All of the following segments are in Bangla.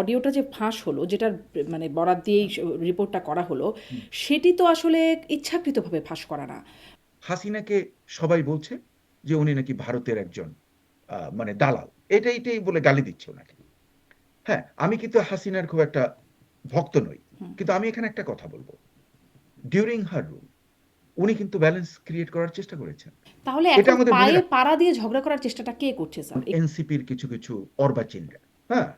অডিওটা যে ফাঁস হলো, যেটার মানে বরাত দিয়েই রিপোর্টটা করা হলো, সেটি তো আসলে ইচ্ছাকৃতভাবে ফাঁস করা না। হাসিনাকে সবাই বলছে যে উনি নাকি ভারতের একজন মানে দালাল, এটাই বলে গালি দিচ্ছে ওনাকে। হ্যাঁ, আমি কিন্তু হাসিনার খুব একটা ভক্ত নই, কিন্তু আমি এখানে একটা কথা বলবো। ডিউরিং হার রুল উনি কিন্তু ব্যালেন্স ক্রিয়েট করার চেষ্টা করেছেন। তাহলে এটা এখন আমাদের মনে পায়ে রাখ। পাড়া দিয়ে ঝগড়া করার চেষ্টাটা কে করছে স্যার? এনসিপির কিছু কিছু অর্বাচীনরা, হ্যাঁ,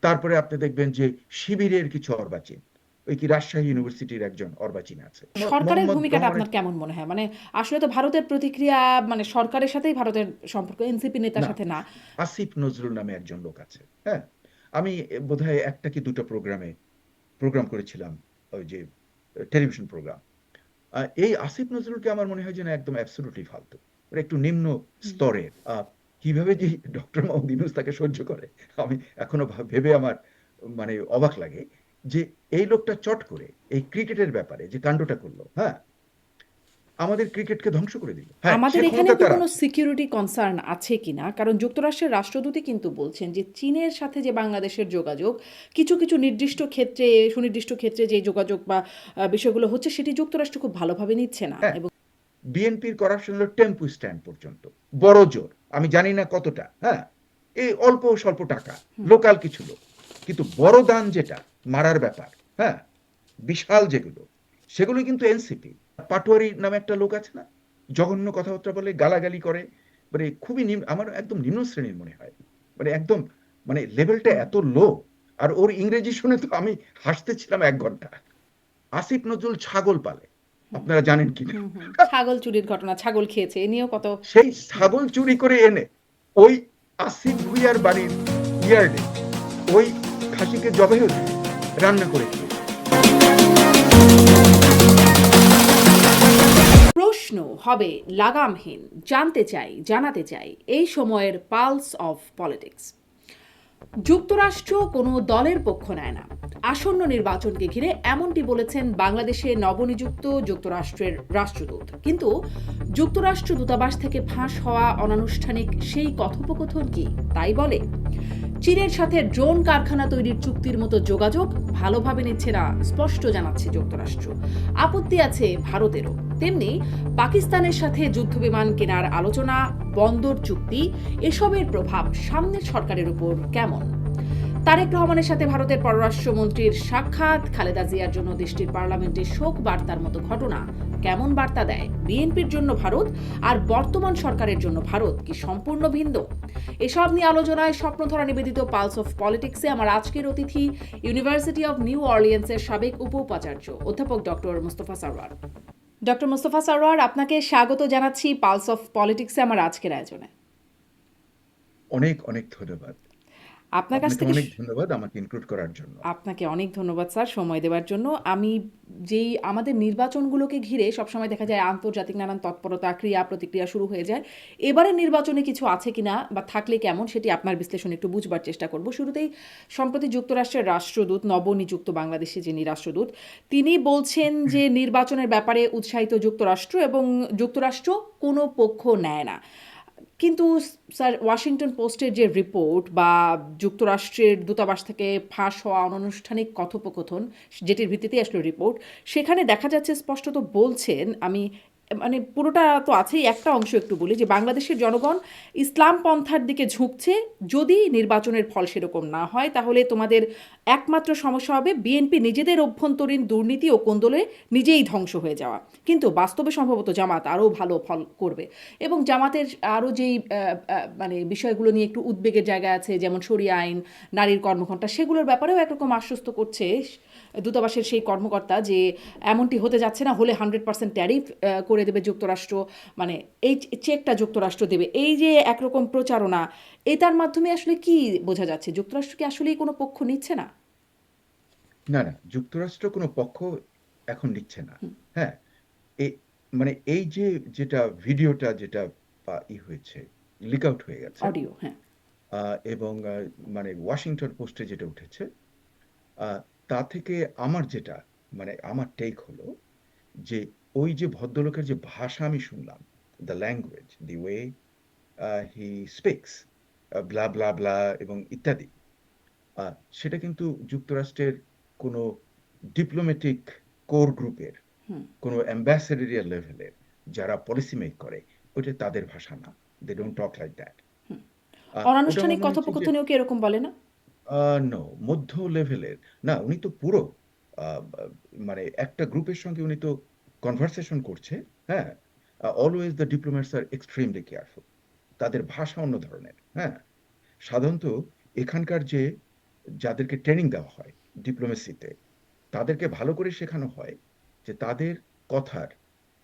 তারপরে আপনি দেখবেন যে শিবিরের কিছু অর্বাচীন, ওই কি রাজশাহী ইউনিভার্সিটির একজন অর্বাচীন আছে, সরকারের মোহাম্মদ ভূমিকাটা রহমানের। আপনার কেমন মনে হয়? মানে আসলে তো ভারতের প্রতিক্রিয়া, মানে সরকারের সাথেই ভারতের সম্পর্ক, এনসিপি নেতার না, সাথে না। আসিফ নজরুল নামে একজন লোক আছে, হ্যাঁ। আমি বোধহয় একটা কি দুটো প্রোগ্রাম করেছিলাম, ওই যে টেলিভিশন প্রোগ্রাম। এই আসিফ নজরুলকে আমার মনে হয় যেন একদম অ্যাবসলিউটলি ফালতু, ওরা একটু নিম্ন স্তরের। কিভাবে যে ডক্টর মোহাম্মদ ইউনূস তাকে সহ্য করে, আমি এখনো ভেবে আমার মানে অবাক লাগে যে এই লোকটা চট করে এই ক্রিকেটের ব্যাপারে যে কাণ্ডটা করলো, হ্যাঁ, আমাদের ক্রিকেটকে ধ্বংস করে দিল। হ্যাঁ, সে আমাদের এখানে ক্ষমতা কি তার কোনো আছে। সিকিউরিটি কনসার্ন আছে কিনা? কারণ যুক্তরাষ্ট্রের রাষ্ট্রদূতই কিন্তু বলছেন যে চীনের সাথে যে বাংলাদেশের যোগাযোগ, কিছু কিছু নির্দিষ্ট ক্ষেত্রে, সুনির্দিষ্ট ক্ষেত্রে যে যোগাযোগ বা বিষয়গুলো হচ্ছে, সেটি যুক্তরাষ্ট্র খুব ভালোভাবে নিচ্ছে না। হ্যাঁ, এবং বিএনপির করাপশন হলো টেম্পু স্ট্যান্ড পর্যন্ত, বড় জোর আমি জানি না কতটা, হ্যাঁ, এই অল্প স্বল্প টাকা, লোকাল কিছু লোক। কিন্তু বড় দান যেটা মারার ব্যাপার, হ্যাঁ, বিশাল যেগুলো, সেগুলো কিন্তু এনসিপি। পাটোয়ারি নামে একটা লোক আছে না, জঘন্য কথাবার্তা বলে, গালাগালি করে, মানে খুবই আমার একদম নিম্ন শ্রেণীর মনে হয়, মানে একদম, মানে লেভেলটা এত লো। আর ওর ইংরেজি শুনে তো আমি হাসতেছিলাম 1 ঘন্টা। আসিফ নজরুল ছাগল পালে, আপনারা জানেন কিনা? ছাগল চুরির ঘটনা, ছাগল খেয়েছে, এ নিয়েও কত। সেই ছাগল চুরি করে এনে ওই আসিফ ভুইয়ার বাড়ির ইয়ার্ডে ওই খাসিকে জবাইও দিয়েছে, রান্না করে খেয়েছে। প্রশ্ন হবে লাগামহীন, জানতে চাই, জানাতে চাই এই সময়ের পালস অফ পলিটিক্স। যুক্তরাষ্ট্র কোনো দলের পক্ষ নেয় না আসন্ন নির্বাচনকে ঘিরে, এমনটি বলেছেন বাংলাদেশে নবনিযুক্ত যুক্তরাষ্ট্রের রাষ্ট্রদূত। কিন্তু যুক্তরাষ্ট্র দূতাবাস থেকে ফাঁস হওয়া অনানুষ্ঠানিক সেই কথোপকথন কি তাই বলে? চীনের সাথে ড্রোন কারখানা তৈরির চুক্তির মতো যোগাযোগ ভালোভাবে নিচ্ছে না স্পষ্ট জানাচ্ছে যুক্তরাষ্ট্র। আপত্তি আছে ভারতেরও। তেমনি পাকিস্তানের সাথে যুদ্ধবিমান কেনার আলোচনা, বন্দর চুক্তি, এসবের প্রভাব সামনের সরকারের উপর কেমন? তারেক রহমানের সাথে ভারতের পররাষ্ট্রমন্ত্রীর সাক্ষাৎ, খালেদা জিয়ার জন্য দেশটির পার্লামেন্টে শোক বার্তার মতো ঘটনা কেমন বার্তা দেয়? বিএনপির জন্য ভারত আর বর্তমান সরকারের জন্য ভারত কি সম্পূর্ণ ভিন্ন? এসব নিয়ে আলোচনায় স্বপ্নধরা নিবেদিত পালস অফ পলিটিক্সে আমার আজকের অতিথি ইউনিভার্সিটি অব নিউ অর্লিয়েন্সের সাবেক উপাচার্য অধ্যাপক ডক্টর মোস্তফা সরওয়ার। ডক্টর মোস্তফা সরওয়ার, আপনাকে স্বাগত জানাচ্ছি পালস অফ পলিটিক্সে আমার আজকের আয়োজনে। অনেক অনেক ধন্যবাদ। আপনার কাছ আপনাকে থেকে অনেক ধন্যবাদ আমাকে ইনক্লুড করার জন্য। আপনাকে অনেক ধন্যবাদ স্যার সময় দেওয়ার জন্য। আমি যেই আমাদের নির্বাচনগুলোকে ঘিরে সবসময় দেখা যায় আন্তর্জাতিক নানান তৎপরতা, ক্রিয়া প্রতিক্রিয়া শুরু হয়ে যায়। এবারের নির্বাচনে কিছু আছে কিনা বা থাকলে কেমন, সেটি আপনার বিশ্লেষণ একটু বুঝবার চেষ্টা করব। শুরুতেই সম্প্রতি যুক্তরাষ্ট্রের রাষ্ট্রদূত, নবনিযুক্ত বাংলাদেশে যিনি রাষ্ট্রদূত, তিনি বলছেন যে নির্বাচনের ব্যাপারে উৎসাহিত যুক্তরাষ্ট্র এবং যুক্তরাষ্ট্র কোনো পক্ষ নেয় না। কিন্তু স্যার, ওয়াশিংটন পোস্টের যে রিপোর্ট বা যুক্তরাষ্ট্রের দূতাবাস থেকে ফাঁস হওয়া অনানুষ্ঠানিক কথোপকথন, যেটির ভিত্তিতেই আসলে রিপোর্ট, সেখানে দেখা যাচ্ছে স্পষ্টত বলছেন, আমি মানে পুরোটা তো আছেই, একটা অংশ একটু বলি, যে বাংলাদেশের জনগণ ইসলাম পন্থার দিকে ঝুঁকছে। যদি নির্বাচনের ফল সেরকম না হয়, তাহলে তোমাদের একমাত্র সমস্যা হবে বিএনপি নিজেদের অভ্যন্তরীণ দুর্নীতি ও কোন্দলে নিজেই ধ্বংস হয়ে যাওয়া। কিন্তু বাস্তবে সম্ভবত জামাত আরও ভালো ফল করবে। এবং জামাতের আরও যেই মানে বিষয়গুলো নিয়ে একটু উদ্বেগের জায়গা আছে, যেমন শরিয়া আইন, নারীর কর্মঘণ্টা, সেগুলোর ব্যাপারেও একরকম আশ্বস্ত করছে দূতাবাসের সেই কর্মকর্তা যে এমনটি হতে যাচ্ছে না, হলে 100% ট্যারিফ করে দেবে যুক্তরাষ্ট্র, মানে এই চেকটা যুক্তরাষ্ট্র দেবে। এই যে একরকম প্রচারণা, এটার মাধ্যমে আসলে কি বোঝা যাচ্ছে? যুক্তরাষ্ট্র কি আসলেই কোনো পক্ষ নিচ্ছে না? না না, যুক্তরাষ্ট্র কোনো পক্ষ এখন নিচ্ছে না। হ্যাঁ, এ মানে এই যে যেটা ভিডিওটা যেটা হয়েছে, লিক আউট হয়ে গেছে, অডিও, হ্যাঁ। এবং মানে ওয়াশিংটন পোস্টে যেটা উঠেছে, আহ, তা থেকে আমার যেটা, মানে আমার টেক হলো যে ওই যে ভদ্রলোকের যে ভাষা আমি শুনলাম, the language, the way he speaks, blah blah blah এবং ইত্যাদি, সেটা কিন্তু যুক্তরাষ্ট্রের কোনো ডিপ্লোম্যাটিক কোর গ্রুপের, হুম। কোনো অ্যাম্বাসেডরিয়াল লেভেলের যারা পলিসি মেক করে, ওইটা তাদের ভাষা না। They don't talk like that. ওটা আমার অনানুষ্ঠানিক মনে হচ্ছে যে কথোপকথনেও কি এরকম বলে না? নো, মধ্য লেভেলের না। উনি তো পুরো মানে একটা গ্রুপের সঙ্গে উনি তো কনভারসেশন করছে। হ্যাঁ, always the diplomats are extremely careful. তাদের ভাষা অন্য ধরনের। হ্যাঁ, সাধারণত এখানকার যে যাদেরকে ট্রেনিং দেওয়া হয় ডিপ্লোমেসিতে, তাদেরকে ভালো করে শেখানো হয় যে তাদের কথার,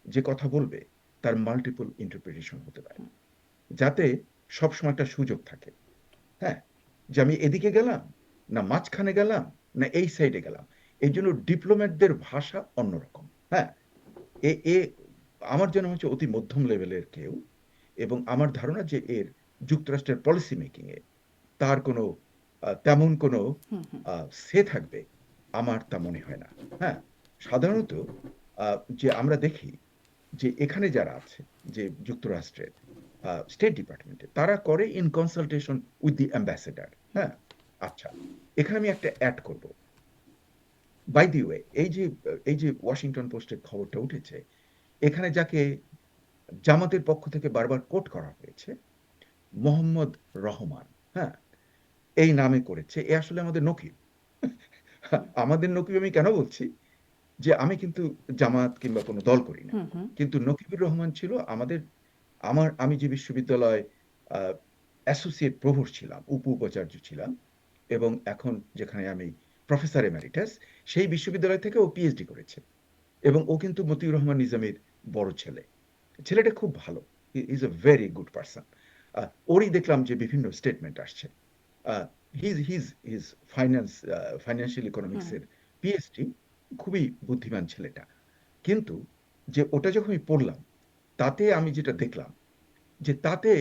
যে কথা বলবে, তার মাল্টিপল ইন্টারপ্রিটেশন হতে পারে, যাতে সবসময় একটা সুযোগ থাকে। হ্যাঁ, যে আমি এদিকে গেলাম, না মাঝখানে গেলাম, না এই সাইডে গেলাম। এই জন্য ডিপ্লোম্যাটদের ভাষা অন্যরকম। হ্যাঁ, এ এ আমার যেন হচ্ছে অতি মধ্যম লেভেলের কেউ, এবং আমার ধারণা যে এর যুক্তরাষ্ট্রের পলিসি মেকিং এ তার কোনো তেমন কোনো সে থাকবে, আমার তা মনে হয় না। হ্যাঁ, সাধারণত যে আমরা দেখি যে এখানে যারা আছে, যে যুক্তরাষ্ট্রের স্টেট ডিপার্টমেন্টে, তারা করে in consultation with the ambassador. হ্যাঁ, আচ্ছা, এখানে আমি একটা অ্যাড করব। বাই দি ওয়ে, এই যে ওয়াশিংটন পোস্টের খবরটা উঠেছে, এখানে যাকে জামাতের পক্ষ থেকে বারবার কোট করা হয়েছে, মোহাম্মদ রহমান। হ্যাঁ, এই নামে করেছে, এ আসলে আমাদের নকিব। আমাদের নকিব আমি কেন বলছি, যে আমি কিন্তু জামাত কিংবা কোনো দল করি না, হুম, হুম। কিন্তু নকিবুর রহমান ছিল আমাদের, আমি যে বিশ্ববিদ্যালয় অ্যাসোসিয়েট প্রভোস্ট ছিলাম, উপাচার্য ছিলাম, এবং এখন যেখানে আমি প্রফেসর এমেরিটাস, সেই বিশ্ববিদ্যালয় থেকে ও পিএইচডি করেছে। এবং ও কিন্তু মতিউর রহমান নিজামীর বড় ছেলে। ছেলেটা খুব ভালো, is a very good person. ওরই দেখলাম যে বিভিন্ন স্টেটমেন্ট আসছে। His his his finance financial ইকোনমিক্সের পিএইচডি, খুবই বুদ্ধিমান ছেলেটা। কিন্তু যে ওটা যখন আমি পড়লাম, তাতে আমি যেটা দেখলাম, যে তাতে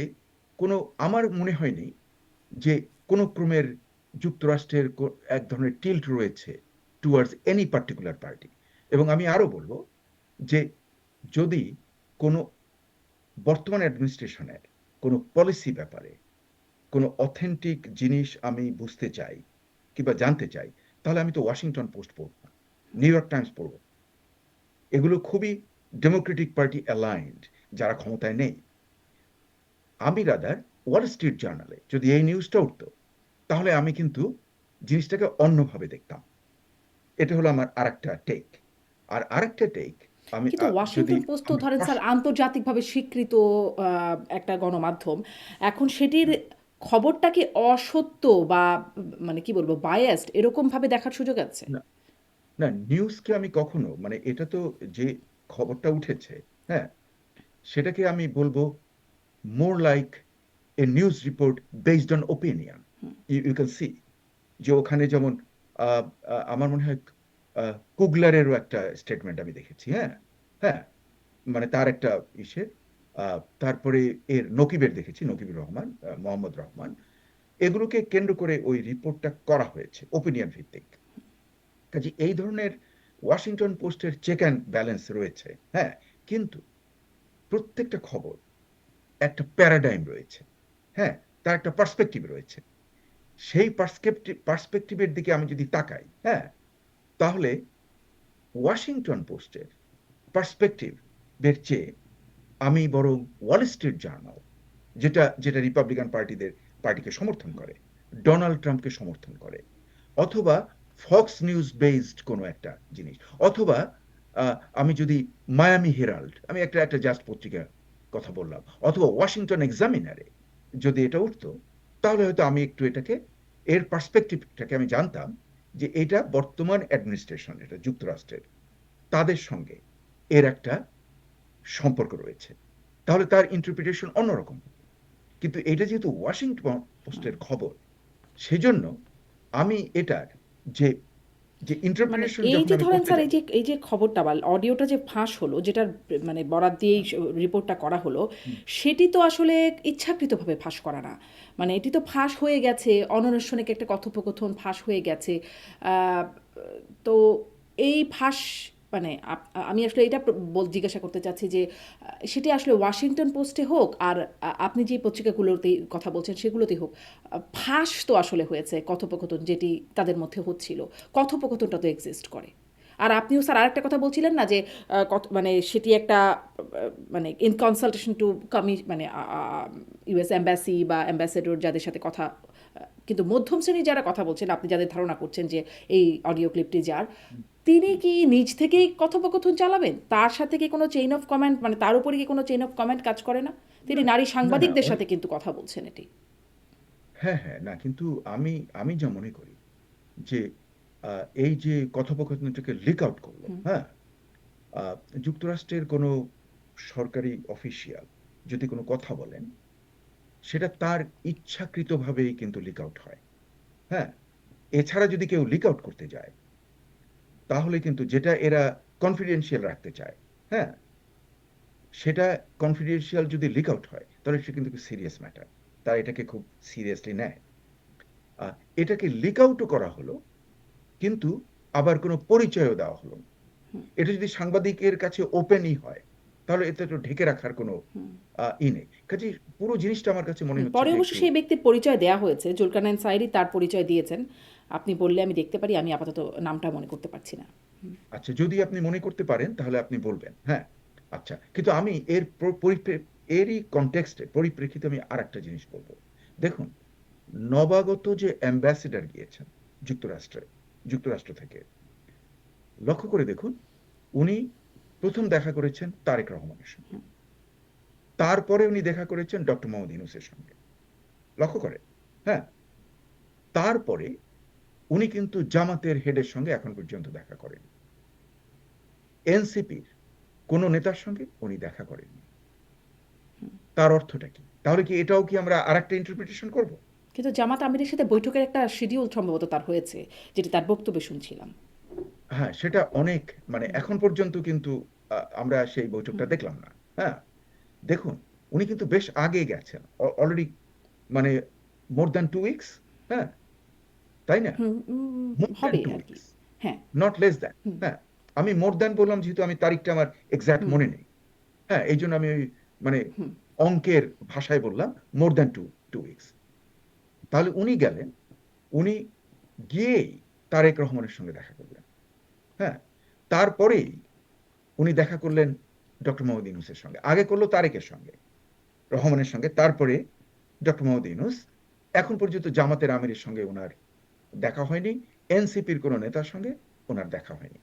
কোনো, আমার মনে হয়নি যে কোনো ক্রমের যুক্তরাষ্ট্রের এক ধরনের টিল্ট রয়েছে টুয়ার্ডস এনি পার্টিকুলার পার্টি। এবং আমি আরো বলবো যে যদি কোনো বর্তমান অ্যাডমিনিস্ট্রেশনের কোনো পলিসি ব্যাপারে কোনো অথেন্টিক জিনিস আমি বুঝতে চাই কিংবা জানতে চাই, তাহলে আমি তো ওয়াশিংটন পোস্ট পড়ব না, নিউ ইয়র্ক টাইমস পড়ব। এগুলো খুবই ডেমোক্রেটিক পার্টি অ্যালাইন্ড, যারা ক্ষমতায় নেই। আমি রাদার ওয়াল স্ট্রিট জার্নালে যদি এই নিউজটা উঠতো, তাহলে আমি কিন্তু জিনিসটাকে অন্যভাবে দেখতাম। এটা হলো আমার আরেকটা টেক। আর আরেকটা টেক, আমি কিন্তু যদি ওয়াশিংটন পোস্ট তো আমার ধরেন স্যার আন্তর্জাতিকভাবে স্বীকৃত একটা গণমাধ্যম। এখন সেটির খবরটা কি অসত্য বা মানে কি বলবো বায়াসড এরকমভাবে দেখার সুযোগ আছে? না, না, নিউজকে আমি কখনো, মানে এটা তো যে খবরটা উঠেছে, হ্যাঁ, সেটাকে আমি বলবো more like a news report based on opinion. You can see যে ওখানে যেমন আমার মনে হয় কুগলারেরও একটা স্টেটমেন্ট আমি দেখেছি। হ্যাঁ, হ্যাঁ, মানে তার একটা ইসে, তারপরে এর নকিবের দেখেছি, নকিবুর রহমান, মোহাম্মদ রহমান, এগুলোকে কেন্দ্র করে ওই রিপোর্টটা করা হয়েছে ওপিনিয়ন ভিত্তিক। কাজে এই ধরনের ওয়াশিংটন পোস্টের চেক অ্যান্ড ব্যালেন্স রয়েছে। হ্যাঁ, কিন্তু প্রত্যেকটা খবর একটা প্যারাডাইম রয়েছে। হ্যাঁ, তার একটা পার্সপেক্টিভ রয়েছে। সেই পার্সপেক্টিভের দিকে আমি যদি তাকাই, হ্যাঁ, তাহলে ওয়াশিংটন পোস্টের পার্সপেক্টিভ এর চেয়ে আমি বরং ওয়াল স্ট্রিট জার্নাল, যেটা যেটা রিপাবলিকান পার্টিকে সমর্থন করে, ডোনাল্ড ট্রাম্পকে সমর্থন করে, অথবা ফক্স নিউজ বেসড কোনো একটা জিনিস, অথবা আমি যদি মায়ামি হেরাল্ড, আমি একটা একটা জাস্ট পত্রিকার কথা বললাম, অথবা ওয়াশিংটন এক্সামিনারে যদি এটা উঠতো, তাহলে হয়তো আমি একটু এটাকে, এর পার্সপেক্টিভটাকে আমি জানতাম যে এটা বর্তমান অ্যাডমিনিস্ট্রেশন, এটা যুক্তরাষ্ট্রের, তাদের সঙ্গে এর একটা সম্পর্ক রয়েছে। তাহলে তার ইন্টারপ্রিটেশন অন্যরকম। কিন্তু এটা যেহেতু ওয়াশিংটন পোস্টের খবর, সেজন্য আমি এটার যে যে মানে ইন্টারপ্রিটেশন এই যখন যে আমি ধরেন করতে স্যার যাব। এই যে খবরটা বা অডিওটা যে ফাঁস হলো যেটার মানে বরাত দিয়েই রিপোর্টটা করা হলো, সেটি তো আসলে ইচ্ছাকৃতভাবে ফাঁস করা না। মানে এটি তো ফাঁস হয়ে গেছে, অনানুষ্ঠানিক একটা কথোপকথন ফাঁস হয়ে গেছে। আহ, তো এই ফাঁস মানে আমি আসলে এটা জিজ্ঞাসা করতে চাচ্ছি যে সেটি আসলে ওয়াশিংটন পোস্টে হোক আর আপনি যে পত্রিকাগুলোতে কথা বলছেন সেগুলোতেই হোক, ফাঁস তো আসলে হয়েছে কথোপকথন যেটি তাদের মধ্যে হচ্ছিল, কথোপকথনটা তো এক্সিস্ট করে। আর আপনিও স্যার আরেকটা কথা বলছিলেন না যে মানে সেটি একটা মানে ইন কনসালটেশন টু মানে ইউএস এম্বাসি বা অ্যাম্বাসেডর যাদের সাথে কথা, কিন্তু মধ্যম শ্রেণীর যারা কথা বলছেন, আপনি যাদের ধারণা করছেন যে এই অডিও ক্লিপটি যার, তিনি কি নিজ থেকেই কথোপকথন চালাবেন? তার সাথে কি কোনো চেইন অফ কমান্ড, মানে তার উপরে কি কোনো চেইন অফ কমান্ড কাজ করে না? তিনি না নারী না না সাংবাদিকদের সাথে কিন্তু কথা বলছেন এটি। হ্যাঁ হ্যাঁ, না কিন্তু আমি আমি যা মনে করি যে এই যে কথোপকথনটাকে লিক আউট করলো, হ্যাঁ, আহ, যুক্তরাষ্ট্রের কোনো সরকারি অফিসিয়াল যদি কোনো কথা বলেন, সেটা তার ইচ্ছাকৃতভাবেই কিন্তু লিক আউট হয়। হ্যাঁ, এছাড়া যদি কেউ লিক আউট করতে যায়, তাহলে কিন্তু যেটা এরা কনফিডেন্সিয়াল রাখতে চায়, হ্যাঁ, সেটা কনফিডেন্সিয়াল যদি লিক আউট হয়, তাহলে সে কিন্তু সিরিয়াস ম্যাটার, তারা এটাকে খুব সিরিয়াসলি নেয়। আহ, এটাকে লিক আউটও করা হলো, কিন্তু আবার কোনো পরিচয়ও দেওয়া হলো না। এটা যদি সাংবাদিকের কাছে ওপেনই হয়, তাহলে এতে তো ঢেকে রাখার কোনো নেই। কাজে পুরো জিনিসটা আমার কাছে মনে হচ্ছে পরে যে অবশ্য একটু সেই ব্যক্তির পরিচয় দেয়া হয়েছে, জুলকানাইন সাইরি তার পরিচয় দিয়েছেন। আপনি বললে আমি দেখতে পারি, আমি আপাতত নামটা মনে করতে পারছি না। আচ্ছা, যদি আপনি মনে করতে পারেন তাহলে আপনি বলবেন, হ্যাঁ। আচ্ছা, কিন্তু আমি এর এরই কনটেক্সটে পরিপ্রেক্ষিতে আমি আর একটা জিনিস বলবো। দেখুন, নবাগত যে অ্যাম্বাসেডর গিয়েছেন যুক্তরাষ্ট্রে, যুক্তরাষ্ট্র থেকে, লক্ষ্য করে দেখুন, উনি প্রথম দেখা করেছেন তারেক রহমানের সঙ্গে, তারপরে উনি দেখা করেছেন ডক্টর মোহাম্মদ ইউনূসের সঙ্গে, লক্ষ্য করেন, হ্যাঁ। তারপরে উনি কিন্তু জামাতের হেডের সঙ্গে এখন পর্যন্ত দেখা করেন, এনসিপির কোন নেতার সঙ্গে উনি দেখা করেননি। তার অর্থটা কি? তাহলে কি এটাও কি আমরা আরেকটা ইন্টারপ্রিটেশন করব? কিন্তু জামাত আমিরের সাথে বৈঠকের একটা শিডিউল সম্ভবত তার হয়েছে, যেটি তার বক্তব্যে শুনছিলাম। হ্যাঁ, সেটা অনেক, মানে এখন পর্যন্ত কিন্তু আমরা সেই বৈঠকটা দেখলাম না। হ্যাঁ, দেখুন, উনি কিন্তু বেশ আগে গেছেন অলরেডি, মানে মোর দ্যান 2 উইকস, হ্যাঁ, তাই না? মোর দ্যান হবে টু আর কি। উইকস হ্যাঁ। Not less than. হ্যাঁ, আমি মোর দ্যান বললাম যেহেতু আমি তারিখটা আমার এক্সাক্ট মনে নেই, হ্যাঁ, এই জন্য আমি ওই মানে অঙ্কের ভাষায় বললাম মোর দ্যান টু উইকস। তাহলে উনি গেলেন, উনি গিয়েই তারেক রহমানের সঙ্গে দেখা করলেন, হ্যাঁ। তারপরেই উনি দেখা করলেন ডক্টর মোহাম্মদ ইউনূসের সঙ্গে, আগে করলো তারেকের সঙ্গে, রহমানের সঙ্গে, তারপরে ডক্টর মোহাম্মদ ইউনূস। এখন পর্যন্ত জামাতের আমিরের সঙ্গে ওনার দেখা হয়নি, এনসিপির কোন নেতার সঙ্গে ওনার দেখা হয়নি।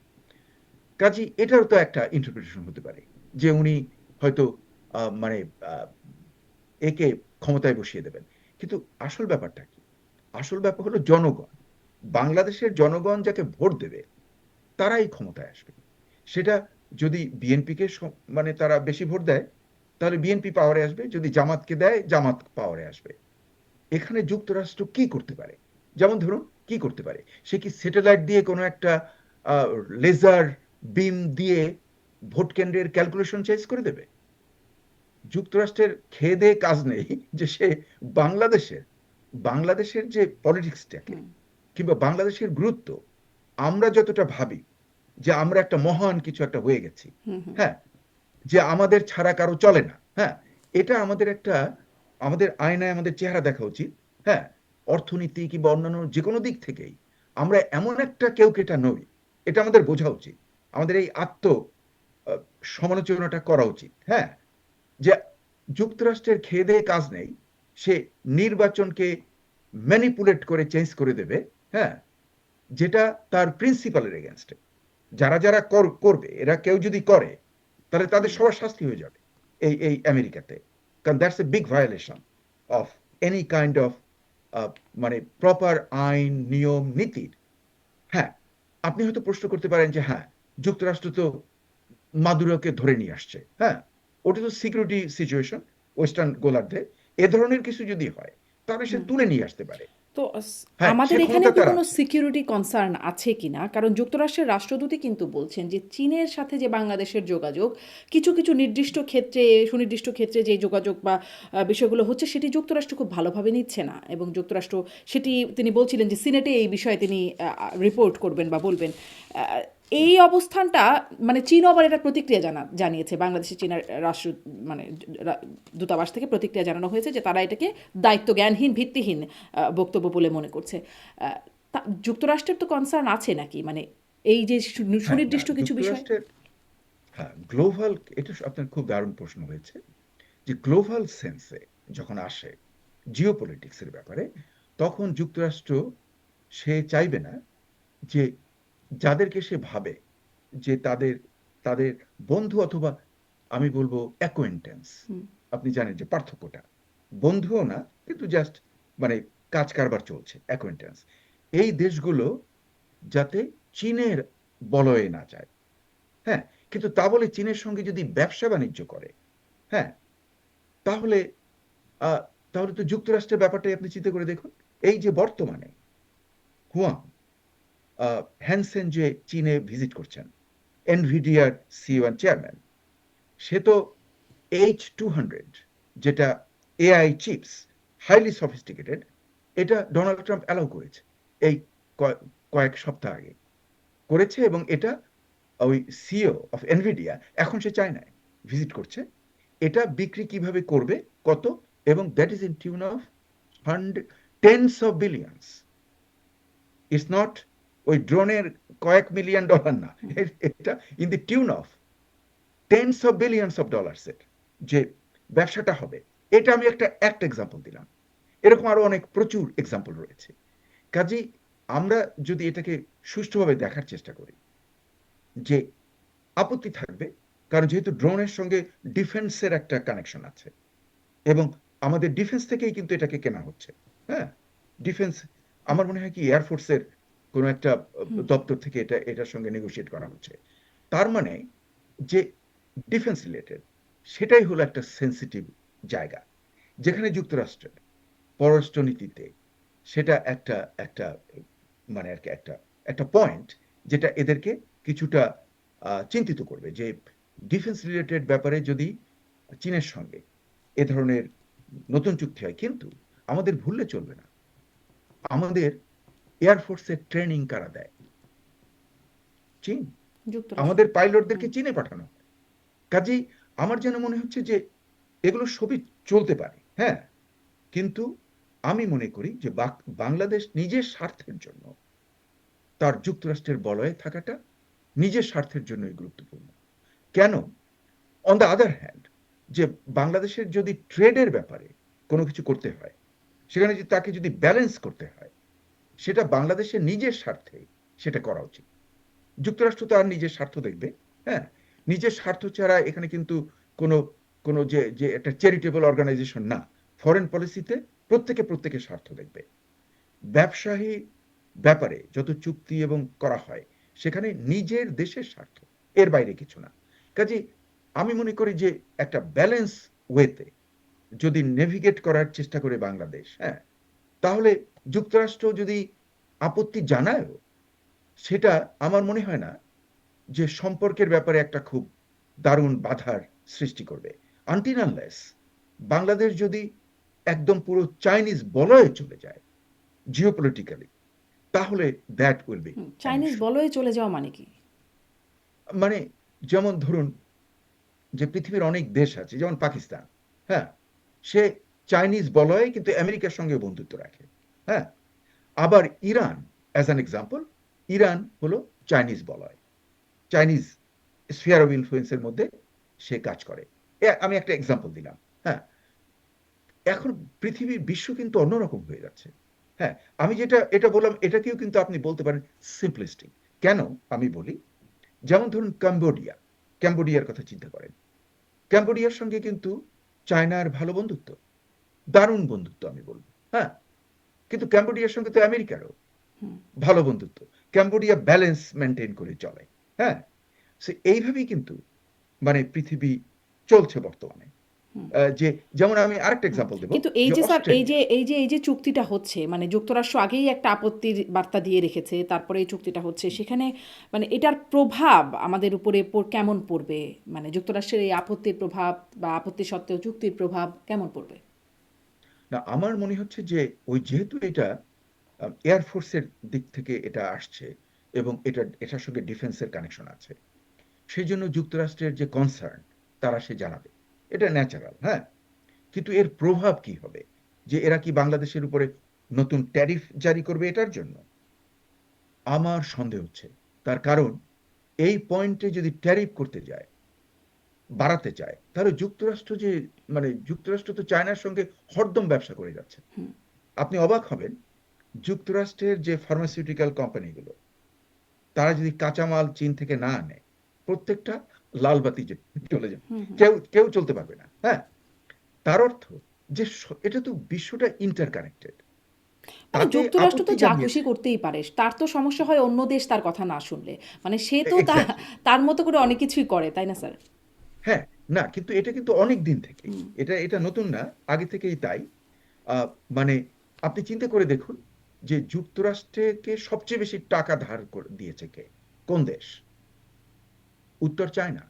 কাজী এটার তো একটা ইন্টারপ্রিটেশন হতে পারে যে উনি হয়তো মানে আহ, একে ক্ষমতায় বসিয়ে দেবেন। কিন্তু আসল ব্যাপারটা কি? আসল ব্যাপার হলো জনগণ, বাংলাদেশের জনগণ যাকে ভোট দেবে তারাই ক্ষমতায় আসবে। সেটা যদি বিএনপিকে মানে তারা বেশি ভোট দেয়, তাহলে বিএনপি পাওয়ারে আসবে, যদি জামাতকে দেয় জামাত পাওয়ারে আসবে। এখানে যুক্তরাষ্ট্র কি করতে পারে? যেমন ধরুন, কি করতে পারে? সে কি স্যাটেলাইট দিয়ে কোনো একটা লেজার বিম দিয়ে ভোট কেন্দ্রের ক্যালকুলেশন চেঞ্জ করে দেবে? যুক্তরাষ্ট্রের খেয়ে দেয়ে কাজ নেই যে সে বাংলাদেশের বাংলাদেশের যে পলিটিক্সটাকে কিংবা বাংলাদেশের গুরুত্ব আমরা যতটা ভাবি যে আমরা একটা মহান কিছু একটা হয়ে গেছি, হ্যাঁ, যে আমাদের ছাড়া কারো চলে না, হ্যাঁ, এটা আমাদের একটা, আমাদের আয়নায় আমাদের চেহারা দেখা উচিত, হ্যাঁ। অর্থনীতি কিংবা অন্যান্য যে কোনো দিক থেকেই আমরা এমন একটা কেউ কেটা নই, এটা আমাদের বোঝা উচিত। আমাদের এই সমালোচনাটা করা উচিত, হ্যাঁ, যে যুক্তরাষ্ট্রের খেয়ে দেয়ে কাজ নেই, সে নির্বাচনকে ম্যানিপুলেট করে চেঞ্জ করে দেবে, হ্যাঁ, যেটা তার প্রিন্সিপালের এগেনস্টে। যারা যারা করবে, এরা কেউ যদি করে, তাহলে তাদের সবার শাস্তি হয়ে যাবে এই এই আমেরিকাতে। কারণ that's a big violation of any kind of মানে প্রপার আইন নিয়ম নীতির। হ্যাঁ, আপনি হয়তো প্রশ্ন করতে পারেন যে হ্যাঁ, যুক্তরাষ্ট্র তো মাদুরোকে ধরে নিয়ে আসছে, হ্যাঁ, ওটা তো সিকিউরিটি সিচুয়েশন ওয়েস্টার্ন গোলার্ধে, এ ধরনের কিছু যদি হয় তাহলে সে তুলে নিয়ে আসতে পারে। তো হ্যাঁ, সে আমাদের এখানেও ক্ষমতা কি তার কোনো আছে। সিকিউরিটি কনসার্ন আছে কিনা? কারণ যুক্তরাষ্ট্রের রাষ্ট্রদূতই কিন্তু বলছেন যে চীনের সাথে যে বাংলাদেশের যোগাযোগ, কিছু কিছু নির্দিষ্ট ক্ষেত্রে, সুনির্দিষ্ট ক্ষেত্রে যে যোগাযোগ বা বিষয়গুলো হচ্ছে সেটি যুক্তরাষ্ট্র খুব ভালোভাবে নিচ্ছে না, এবং যুক্তরাষ্ট্র সেটি তিনি বলছিলেন যে সিনেটে এই বিষয়ে তিনি রিপোর্ট করবেন বা বলবেন। এই অবস্থানটা মানে চীনও আবার এটা প্রতিক্রিয়া জানিয়েছে। বাংলাদেশের চীনের রাষ্ট্র মানে দূতাবাস থেকে প্রতিক্রিয়া জানানো হয়েছে যে তারা এটাকে দায়িত্বজ্ঞানহীন, ভিত্তিহীন বক্তব্য বলে মনে করছে। যুক্তরাষ্ট্রের তো কনসার্ন আছে নাকি, মানে এই যে হ্যাঁ, না, সুনির্দিষ্ট কিছু বিষয়? যুক্তরাষ্ট্রের, হ্যাঁ, গ্লোবাল, এটা আপনার খুব দারুণ প্রশ্ন হয়েছে, যে গ্লোবাল সেন্সে যখন আসে জিওপলিটিক্সের ব্যাপারে, তখন যুক্তরাষ্ট্র সে চাইবে না যে যাদেরকে সে ভাবে যে তাদের তাদের বন্ধু, অথবা আমি বলবো অ্যাকোয়েন্টেন্স, আপনি জানেন যে পার্থক্যটা, বন্ধুও না কিন্তু জাস্ট মানে কাজ কারবার চলছে, অ্যাকোয়েন্টেন্স, এই দেশগুলো যাতে চীনের বলয়ে না যায়। হ্যাঁ, কিন্তু তা বলে চীনের সঙ্গে যদি ব্যবসা বাণিজ্য করে, হ্যাঁ, তাহলে আহ, তাহলে তো যুক্তরাষ্ট্রের ব্যাপারটাই আপনি চিন্তা করে দেখুন। এই যে বর্তমানে হুয়াং হ্যানসেন যে চীনে ভিজিট করছেন, এনভিডিয়ার C1 চেয়ারম্যান, সে তো H200, যেটা এআই চিপস, হাইলি সফিস্টিকেটেড, এটা ডোনাল্ড ট্রাম্প অ্যালাউ করেছে এই কয়েক সপ্তাহ আগে করেছে, এবং এটা ওই সিও অফ এনভিডিয়া এখন সে চায়নায় ভিজিট করছে। এটা বিক্রি কিভাবে করবে, কত, এবং that is in tune of tens of billions. It's not ওই ড্রোনের কয়েক মিলিয়ন ডলার না, এটা in the tune of tens of billions of ডলার্সের যে ব্যবসাটা হবে। এটা আমি একটা এক্সাম্পল দিলাম, এরকম আরো অনেক প্রচুর এক্সাম্পল রয়েছে। কাজেই আমরা যদি এটাকে সুষ্ঠুভাবে দেখার চেষ্টা করি, যে আপত্তি থাকবে, কারণ যেহেতু ড্রোনের সঙ্গে ডিফেন্সের একটা কানেকশন আছে, এবং আমাদের ডিফেন্স থেকেই কিন্তু এটাকে কেনা হচ্ছে। হ্যাঁ, ডিফেন্স, আমার মনে হয় কি এয়ারফোর্সের কোনো একটা দপ্তর থেকে এটার সঙ্গে নেগোশিয়েট করা হচ্ছে। তার মানে যে ডিফেন্স রিলেটেড, সেটাই হলো একটা সেন্সিটিভ জায়গা, যেখানে যুক্তরাষ্ট্রের পররাষ্ট্রনীতিতে সেটা একটা একটা মানে আর কি একটা একটা পয়েন্ট, যেটা এদেরকে কিছুটা চিন্তিত করবে, যে ডিফেন্স রিলেটেড ব্যাপারে যদি চীনের সঙ্গে এ ধরনের নতুন চুক্তি হয়। কিন্তু আমাদের ভুললে চলবে না, আমাদের এয়ারফোর্সের ট্রেনিং কারা দেয়? চীন। যুক্তরাষ্ট্র। আমাদের পাইলটদেরকে চীনে পাঠানো হয়। কাজেই আমার যেন মনে হচ্ছে যে এগুলো সবই চলতে পারে, হ্যাঁ, কিন্তু আমি মনে করি যে বাংলাদেশ নিজের স্বার্থের জন্য তার যুক্তরাষ্ট্রের বলয়ে থাকাটা নিজের স্বার্থের জন্যই গুরুত্বপূর্ণ। কেন? অন দ্য আদার হ্যান্ড, যে বাংলাদেশের যদি ট্রেডের ব্যাপারে কোনো কিছু করতে হয়, সেখানে যদি তাকে যদি ব্যালেন্স করতে হয়, সেটা বাংলাদেশের নিজের স্বার্থে সেটা করা উচিত। যুক্তরাষ্ট্র তো আর নিজের স্বার্থ দেখবে, হ্যাঁ, নিজের স্বার্থ ছাড়া এখানে কিন্তু কোনো কোনো যে যে একটা চ্যারিটেবল অর্গানাইজেশন না। ফরেন পলিসিতে প্রত্যেকের স্বার্থ দেখবে। ব্যবসায়ী ব্যাপারে যত চুক্তি এবং করা হয়, সেখানে নিজের দেশের স্বার্থ, এর বাইরে কিছু না। কাজে আমি মনে করি যে একটা ব্যালেন্স ওয়েতে যদি নেভিগেট করার চেষ্টা করে বাংলাদেশ, হ্যাঁ, তাহলে যুক্তরাষ্ট্র যদি আপত্তি জানায়ও, সেটা আমার মনে হয় না যে সম্পর্কের ব্যাপারে একটা খুব দারুণ বাধার সৃষ্টি করবে। আনটিল আনলেস বাংলাদেশ যদি একদম পুরো চাইনিজ বলয়ে চলে যায় জিওপলিটিক্যালি, তাহলে that will be an Chinese issue. বলয়ে চলে যাওয়া মানে কি? মানে যেমন ধরুন যে পৃথিবীর অনেক দেশ আছে, যেমন পাকিস্তান, হ্যাঁ, সে চাইনিজ বলয়ে কিন্তু আমেরিকার সঙ্গে বন্ধুত্ব রাখে। হ্যাঁ, আবার Iran, as an example, Iran হলো চাইনিজ বলয়, চাইনিজ স্ফিয়ার অফ ইনফ্লুয়েন্সের মধ্যে সে কাজ করে। আমি একটা এক্সাম্পল দিলাম। হ্যাঁ, এখন পৃথিবীর বিশ্ব কিন্তু অন্যরকম হয়ে যাচ্ছে। হ্যাঁ, আমি যেটা এটা বললাম, এটাকেও কিন্তু আপনি বলতে পারেন সিম্পলিস্টিক। কেন আমি বলি, যেমন ধরুন ক্যাম্বোডিয়ার কথা চিন্তা করেন। ক্যাম্বোডিয়ার সঙ্গে কিন্তু চায়নার ভালো বন্ধুত্ব, দারুণ বন্ধুত্ব আমি বলবো। হ্যাঁ, কিন্তু ক্যাম্বোডিয়ার সঙ্গে তো আমেরিকারও ভালো বন্ধুত্ব। ক্যাম্বোডিয়া ব্যালেন্স মেনটেন করে চলে। হ্যাঁ, এইভাবেই কিন্তু মানে পৃথিবী চলছে বর্তমানে। যে যেমন আমি আরেকটা এক্সাম্পল দেব, কিন্তু এই যে যে স্যার, অস্ট্রেলিয়া। এই যে চুক্তিটা হচ্ছে, মানে যুক্তরাষ্ট্র আগেই একটা আপত্তির বার্তা দিয়ে রেখেছে, তারপরে এই চুক্তিটা হচ্ছে, সেখানে মানে এটার প্রভাব আমাদের উপরে কেমন পড়বে? মানে যুক্তরাষ্ট্রের এই আপত্তির প্রভাব বা আপত্তি সত্ত্বেও চুক্তির প্রভাব কেমন পড়বে? না, আমার মনে হচ্ছে যে ওই যেহেতু এটা এয়ারফোর্সের দিক থেকে এটা আসছে, এবং এটার সঙ্গে ডিফেন্সের কানেকশন আছে। সেই জন্য যুক্তরাষ্ট্রের যে কনসার্ন তারা সে জানাবে, এটা ন্যাচারাল। হ্যাঁ, কিন্তু এর প্রভাব কি হবে, যে এরা কি বাংলাদেশের উপরে নতুন ট্যারিফ জারি করবে এটার জন্য? আমার সন্দেহ হচ্ছে। তার কারণ এই পয়েন্টে যদি ট্যারিফ করতে যায়, বাড়াতে চায়, তাহলে যুক্তরাষ্ট্র যে যুক্তরাষ্ট্র তো চায়নার সঙ্গে হরদম ব্যবসা করে যাচ্ছে। হুম, আপনি অবাক হবেন, যুক্তরাষ্ট্রের যে ফার্মাসিউটিক্যাল কোম্পানিগুলো, তারা যদি কাঁচামাল চীন থেকে না আনে, প্রত্যেকটা লাল বাতি চলে যাবে, হুম, হুম। কেউ কেউ চলতে পারবে না। হ্যাঁ, তার অর্থ যে এটা তো বিশ্বটা ইন্টারকানেক্টেড। মানে তাতে যুক্তরাষ্ট্র তো আপত্তি যা খুশি জানিয়েছে। করতেই পারে, তার তো সমস্যা হয় অন্য দেশ তার কথা না শুনলে। মানে সে তো এক্স্যাক্টলি। তার মতো করে অনেক কিছুই করে, তাই না স্যার? হ্যাঁ, না কিন্তু এটা কিন্তু অনেক দিন থেকেই, হুম। এটা এটা নতুন না, আগে থেকেই তাই। আহ, মানে আপনি চিন্তা করে দেখুন যে যুক্তরাষ্ট্রকে সবচেয়ে বেশি টাকা ধার করে দিয়েছে কে, কোন দেশ? উত্তর চায়না।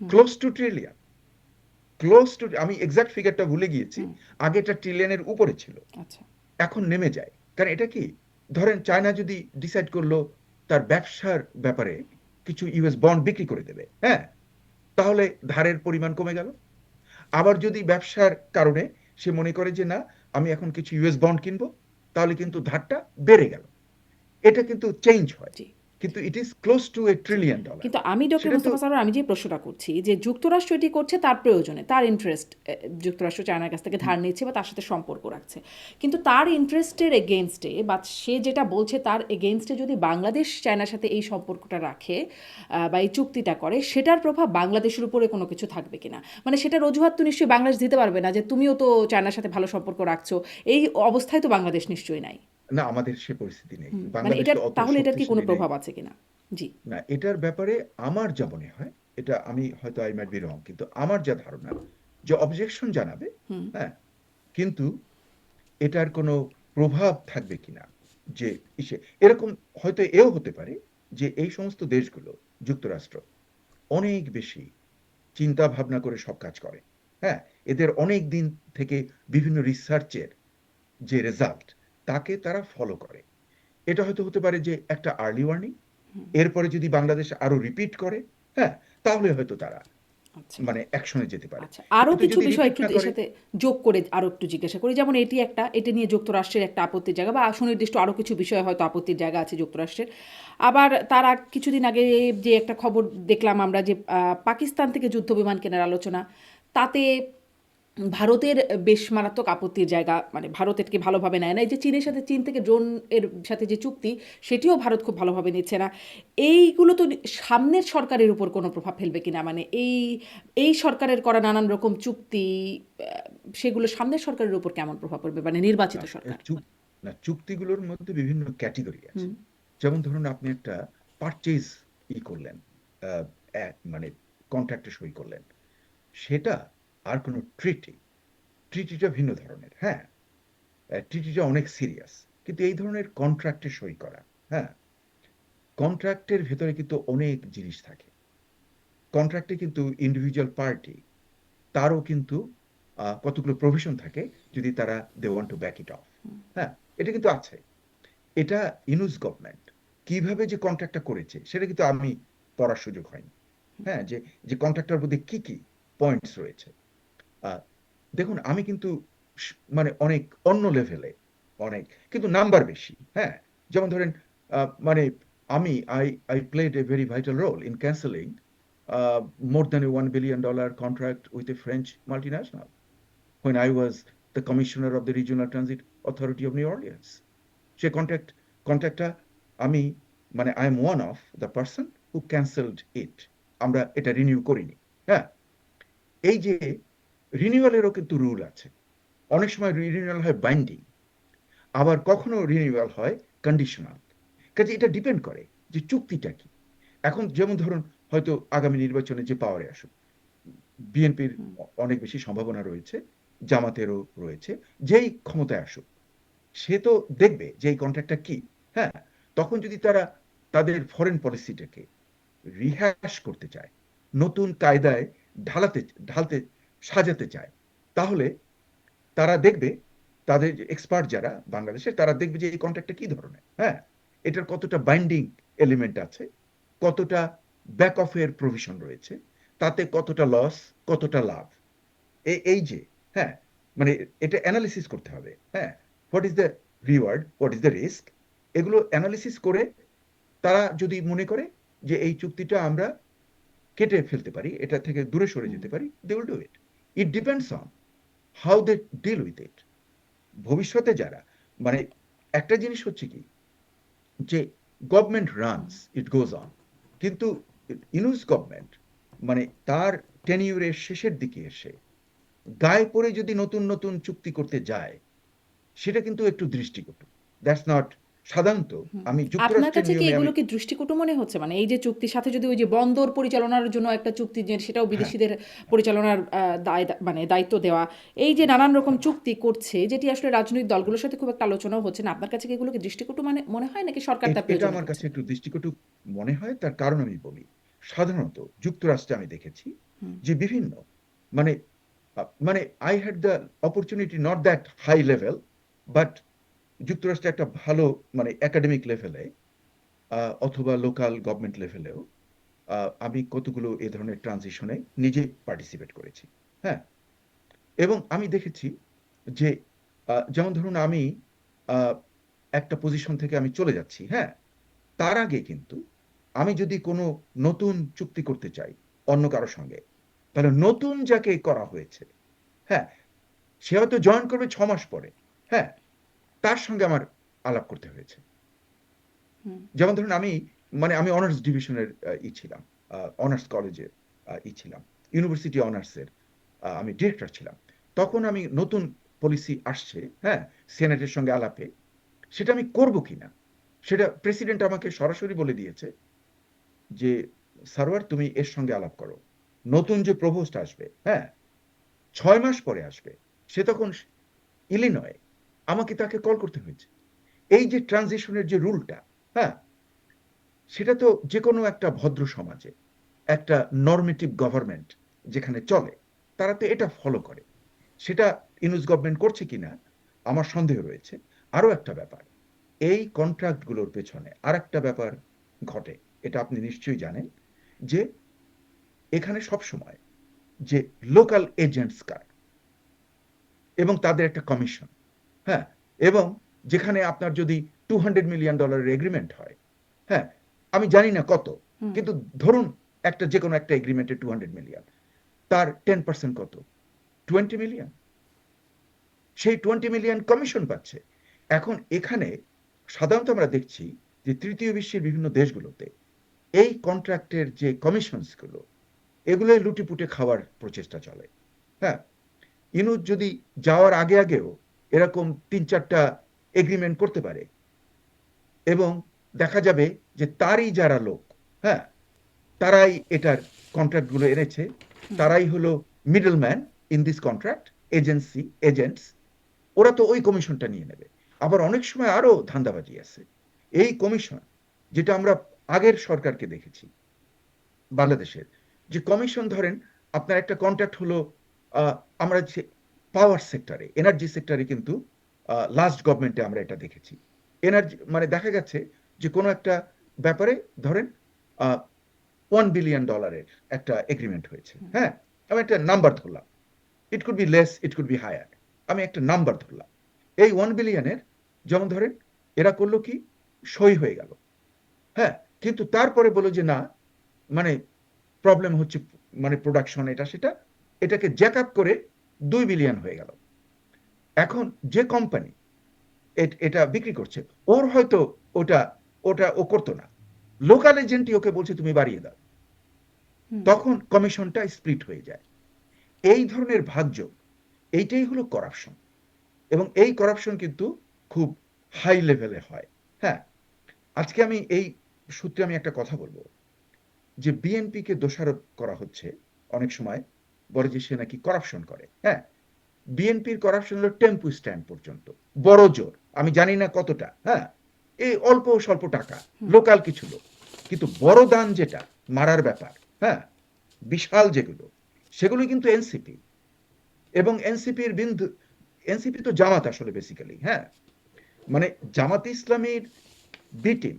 হুম। Close two trillion, close two, আমি এক্সাক্ট ফিগারটা ভুলে গিয়েছি। হুম। আগে এটা ট্রিলিয়নের উপরে ছিল, আচ্ছা। এখন নেমে যায়। কারণ এটা কি, ধরেন চায়না যদি ডিসাইড করলো তার ব্যবসার ব্যাপারে কিছু ইউএস বন্ড বিক্রি করে দেবে, হ্যাঁ, তাহলে ধারের পরিমাণ কমে গেল। আবার যদি ব্যবসার কারণে সে মনে করে যে না, আমি এখন কিছু ইউএস বন্ড কিনবো, তাহলে কিন্তু ধারটা বেড়ে গেল। এটা কিন্তু চেঞ্জ হয়, জি। কিন্তু it is close two A G. Trillion dollar. কিন্তু আমি ডক্টর সেটা তো মুস্তাফা সরোয়ার, আমি যে প্রশ্নটা করছি যে যুক্তরাষ্ট্র এটি করছে তার প্রয়োজনে, তার ইন্টারেস্ট, যুক্তরাষ্ট্র চায়নার কাছ থেকে ধার নিচ্ছে বা তার সাথে সম্পর্ক রাখছে। কিন্তু তার ইন্টারেস্টের এগেইনস্টে বা সে যেটা বলছে তার এগেইনস্টে যদি বাংলাদেশ চায়নার সাথে এই সম্পর্কটা রাখে বা এই চুক্তিটা করে, সেটার প্রভাব বাংলাদেশের উপরে কোনো কিছু থাকবে কিনা? মানে সেটার অজুহাত তো নিশ্চয়ই বাংলাদেশ দিতে পারবে না যে তুমিও তো চায়নার সাথে ভালো সম্পর্ক রাখছো। এই অবস্থায় তো বাংলাদেশ নিশ্চয়ই নাই। না, আমাদের সে পরিস্থিতি নেই, হুম। মানে বাংলাদেশ এটার তো অত তাহলে এটার কি কোনো শক্তিশালী নেই। প্রভাব আছে কিনা? জি। না, এটার ব্যাপারে আমার যা মনে হয়, এটা আমি হয়তো আই মাইট বি রং, কিন্তু আমার যা ধারণা, যে অবজেকশন জানাবে, হুম। হ্যাঁ, কিন্তু এটার কোনো প্রভাব থাকবে কিনা, যে এরকম হয়তো এও হতে পারে যে এই সমস্ত দেশগুলো, যুক্তরাষ্ট্র অনেক বেশি চিন্তা ভাবনা করে সব কাজ করে। হ্যাঁ, এদের অনেক দিন থেকে বিভিন্ন রিসার্চের যে রেজাল্ট, তাকে তারা ফলো করে। এটা হয়তো হতে পারে যে একটা আর্লি ওয়ার্নিং, এরপরে যদি বাংলাদেশ আরো রিপিট করে, হ্যাঁ, তাহলে হয়তো তারা আচ্ছা। অ্যাকশনে যেতে পারে। আচ্ছা, আরো কিন্তু কিছু যদি বিষয় রিপিট একটু না এর করে, সাথে যোগ করে আরো একটু জিজ্ঞাসা করি। যেমন এটা নিয়ে যুক্তরাষ্ট্রের একটা আপত্তির জায়গা বা সুনির্দিষ্ট আরো কিছু বিষয় হয়তো আপত্তির জায়গা আছে যুক্তরাষ্ট্রের। আবার কিছুদিন আগে যে একটা খবর দেখলাম আমরা যে পাকিস্তান থেকে যুদ্ধবিমান কেনার আলোচনা, তাতে ভারতের বেশ মারাত্মক আপত্তির জায়গা, মানে ভারত এটাকে ভালোভাবে নেয় না। এই যে চীন থেকে ড্রোন এর সাথে যে চুক্তি, সেটিও ভারত খুব ভালোভাবে নিচ্ছে না। এইগুলো তো সামনের সরকারের উপর কোনো প্রভাব ফেলবে কিনা? মানে এই সরকারের করা নানান রকম চুক্তি, সেগুলো সামনের সরকারের উপর কেমন প্রভাব পড়বে, মানে নির্বাচিত না, সরকার? না, চুক্তিগুলোর মধ্যে বিভিন্ন ক্যাটেগরি আছে। হুম। যেমন ধরুন আপনি একটা পারচেজ করলেন, মানে কন্ট্রাক্টে সই করলেন, সেটা আর কোনো ট্রিটিটা ভিন্ন ধরনের। হ্যাঁ, ট্রিটিটা অনেক সিরিয়াস, কিন্তু এই ধরনের কন্ট্রাক্টে সই করা, হ্যাঁ, কন্ট্রাক্টের ভেতরে কিন্তু অনেক জিনিস থাকে। কন্ট্রাক্টে কিন্তু ইন্ডিভিজুয়াল পার্টি, তারও কিন্তু কতগুলো প্রভিশন থাকে, যদি তারা they want to back it off. হ্যাঁ, এটা কিন্তু আছে। এটা ইউনুস গভর্নমেন্ট কিভাবে যে কন্ট্রাক্টটা করেছে সেটা কিন্তু আমি পড়ার সুযোগ হয়নি। হ্যাঁ, যে যে কন্ট্রাক্টটার মধ্যে কি কি পয়েন্টস রয়েছে। আহ, দেখুন আমি কিন্তু মানে অনেক অন্য লেভেলে, অনেক কিন্তু নাম্বার বেশি। হ্যাঁ, যেমন ধরেন মানে আমি I played a very vital role in cancelling more than $1 billion contract with a French multinational when I was the commissioner of the Regional Transit Authority of New Orleans. সে কন্ট্রাক্টটা আমি, মানে I am one of the person who cancelled it. আমরা এটা রিনিউ করিনি। হ্যাঁ, এই যে রিনিউয়ালেরও কিন্তু রুল আছে। অনেক সময় রিনিউয়াল হয় বাইন্ডিং, আবার কখনো রিনিউয়াল হয় কন্ডিশনাল। কাজে এটা ডিপেন্ড করে যে চুক্তিটা কি। এখন যেমন ধরুন, হয়তো আগামী নির্বাচনে যে পাওয়ারে আসুক, বিএনপির অনেক বেশি সম্ভাবনা রয়েছে, জামাতেরও রয়েছে, যেই ক্ষমতায় আসুক সে তো দেখবে যে এই কন্ট্রাক্টটা কি। হ্যাঁ, তখন যদি তারা তাদের ফরেন পলিসিটাকে রিহ্যাশ করতে চায়, নতুন কায়দায় ঢালাতে ঢালতে সাজাতে চায়, তাহলে তারা দেখবে, তাদের এক্সপার্ট যারা বাংলাদেশের, তারা দেখবে যে এই কন্ট্রাক্টটা কি ধরনের। হ্যাঁ, এটার কতটা বাইন্ডিং এলিমেন্ট আছে, কতটা ব্যাক অফের প্রভিশন রয়েছে, তাতে কতটা লস, কতটা লাভ, এই যে, হ্যাঁ, মানে এটা অ্যানালিসিস করতে হবে। হ্যাঁ, what is the reward, what is the risk, এগুলো অ্যানালিসিস করে তারা যদি মনে করে যে এই চুক্তিটা আমরা কেটে ফেলতে পারি, এটা থেকে দূরে সরে যেতে পারি, they will do it. It depends on how they deal with it. ভবিষ্যতে যারা, মানে একটা জিনিস হচ্ছে কি, যে government runs, it goes on, কিন্তু ইউনুস গভর্নমেন্ট মানে তার টেনিউরের শেষের দিকে এসে গায়ে পড়ে যদি নতুন নতুন চুক্তি করতে যায়, সেটা কিন্তু একটু দৃষ্টিকটু। দ্যাটস নট, সাধারণত আমি আপনার যুক্তরাষ্ট্রের কাছে কি নিয়মে আমি, এগুলো কি দৃষ্টিকটু মনে হচ্ছে? মানে এই যে চুক্তির সাথে যদি ওই যে বন্দর পরিচালনার জন্য একটা চুক্তি, যে সেটাও হ্যাঁ, বিদেশিদের পরিচালনার মানে দায়িত্ব দেওয়া, এই যে নানান রকম চুক্তি করছে, যেটি আসলে রাজনৈতিক দলগুলোর সাথে খুব একটা আলোচনাও হচ্ছে না, আপনার কাছে কি এগুলোকে দৃষ্টিকটু মানে মনে হয়, নাকি সরকার তার এটা প্রয়োজনে আমার কাছে করছে? একটু দৃষ্টিকটু মনে হয়। তার কারণ আমি বলি, সাধারণত যুক্তরাষ্ট্রে আমি দেখেছি হুম, যে বিভিন্ন, মানে মানে I had the opportunity, not that high level, but যুক্তরাষ্ট্রে একটা ভালো মানে একাডেমিক লেভেলে অথবা লোকাল গভর্নমেন্ট লেভেলেও আমি কতগুলো এ ধরনের ট্রানজিশনে নিজে পার্টিসিপেট করেছি। হ্যাঁ, এবং আমি দেখেছি যে যেমন ধরুন আমি আহ, একটা পজিশন থেকে আমি চলে যাচ্ছি, হ্যাঁ, তার আগে কিন্তু আমি যদি কোনো নতুন চুক্তি করতে চাই অন্য কারোর সঙ্গে, তাহলে নতুন যাকে করা হয়েছে, হ্যাঁ, সে হয়তো জয়েন করবে 6 মাস পরে, হ্যাঁ, তার সঙ্গে আমার আলাপ করতে হয়েছে। হুম, যেমন ধরুন আমি, মানে আমি অনার্স ডিভিশনের ই ছিলাম, অনার্স কলেজের ই ছিলাম, ইউনিভার্সিটি অনার্সের আমি ডিরেক্টর ছিলাম। তখন আমি নতুন পলিসি আসছে, হ্যাঁ, সেনেটের সঙ্গে আলাপে, সেটা আমি করব কিনা, সেটা প্রেসিডেন্ট আমাকে সরাসরি বলে দিয়েছে যে সারোয়ার তুমি এর সঙ্গে আলাপ করো, নতুন যে প্রভোস্ট আসবে, হ্যাঁ, 6 মাস পরে আসবে, সে তখন ইলিনয়, আমাকে তাকে কল করতে হয়েছে। এই যে ট্রানজিশনের যে রুলটা, হ্যাঁ, সেটা তো যে কোনো একটা ভদ্র সমাজে, একটা নরমেটিভ গভর্নমেন্ট যেখানে চলে, তারা তো এটা ফলো করে। সেটা ইউনুস গভর্নমেন্ট করছে কিনা আমার সন্দেহ রয়েছে। আরো একটা ব্যাপার, এই কন্ট্রাক্টগুলোর পেছনে আর একটা ব্যাপার ঘটে, এটা আপনি নিশ্চয়ই জানেন, যে এখানে সব সময় যে লোকাল এজেন্টস কার এবং তাদের একটা কমিশন, হ্যাঁ, এবং যেখানে আপনার যদি $200 মিলিয়ন এগ্রিমেন্ট হয়, হ্যাঁ, আমি জানি না কত, হুম, কিন্তু ধরুন একটা যে কোনো একটা এগ্রিমেন্টে 200 মিলিয়ন, তার 10% কত, 20 মিলিয়ন, সেই 20 মিলিয়ন কমিশন পাচ্ছে। এখন এখানে সাধারণত আমরা দেখছি যে তৃতীয় বিশ্বের বিভিন্ন দেশগুলোতে এই কন্ট্রাক্টের যে কমিশনস গুলো, এগুলোই লুটিপুটে খাওয়ার প্রচেষ্টা চলে। হ্যাঁ, ইনুস যদি যাওয়ার আগে আগেও এরকম 3-4টা এগ্রিমেন্ট করতে পারে, এবং দেখা যাবে যে তারই যারা লোক, হ্যাঁ, তারাই এটার কন্ট্রাক্ট গুলো এনেছে, তারাই হলো middle man in this contract, agency, agents, ওরা তো ওই কমিশনটা নিয়ে নেবে। আবার অনেক সময় আরো ধান্দাবাজি আছে। এই কমিশন, যেটা আমরা আগের সরকারকে দেখেছি বাংলাদেশের, যে কমিশন ধরেন আপনার একটা কন্ট্রাক্ট হলো, আহ, আমরা যে পাওয়ার সেক্টরে, এনার্জি সেক্টরে কিন্তু লাস্ট গভর্নমেন্টে আমরা এটা দেখেছি। এনার্জি মানে দেখা গেছে যে কোনো একটা ব্যাপারে ধরেন $1 বিলিয়ন একটা এগ্রিমেন্ট হয়েছে, হ্যাঁ, আমি একটা নাম্বার ধরলাম, it could be less, it could be higher, আমি একটা নাম্বার ধরলাম। এই 1 বিলিয়নের, যেমন ধরেন এরা করলো কি, সই হয়ে গেল, হ্যাঁ, কিন্তু তারপরে বলো যে না, মানে প্রবলেম হচ্ছে, মানে প্রোডাকশন এটা সেটা, এটাকে জ্যাক আপ করে 2 বিলিয়ন হয়ে গেল। এখন যে কোম্পানি এটা বিক্রি করছে, ওর হয়তো ওটা ওটা ও করতো না, লোকাল এজেন্টই ওকে বলছে তুমি বাড়িয়ে দাও, হুম। তখন কমিশনটা স্প্লিট হয়ে যায়। এই ধরনের ভাগযোগ, এইটাই হলো করাপশন, এবং এই করাপশন কিন্তু খুব হাই লেভেলে হয়। হ্যাঁ, আজকে আমি এই সূত্রে আমি একটা কথা বলবো, যে বিএনপি কে দোষারোপ করা হচ্ছে অনেক সময়, বলে যে সে নাকি করাপশন করে। হ্যাঁ, বিএনপির করাপশন হলো টেম্পু স্ট্যান্ড পর্যন্ত, বড় জোর, আমি জানি না কতটা, হ্যাঁ, এই অল্প স্বল্প টাকা, লোকাল কিছু লোক, কিন্তু বড় দান যেটা, মারার ব্যাপার, হ্যাঁ, বিশাল যেগুলো, সেগুলো কিন্তু এনসিপি, এবং এনসিপির বিন্দু, এনসিপি তো জামাত আসলে বেসিক্যালি, হ্যাঁ, মানে জামাত ইসলামীর বি টিম,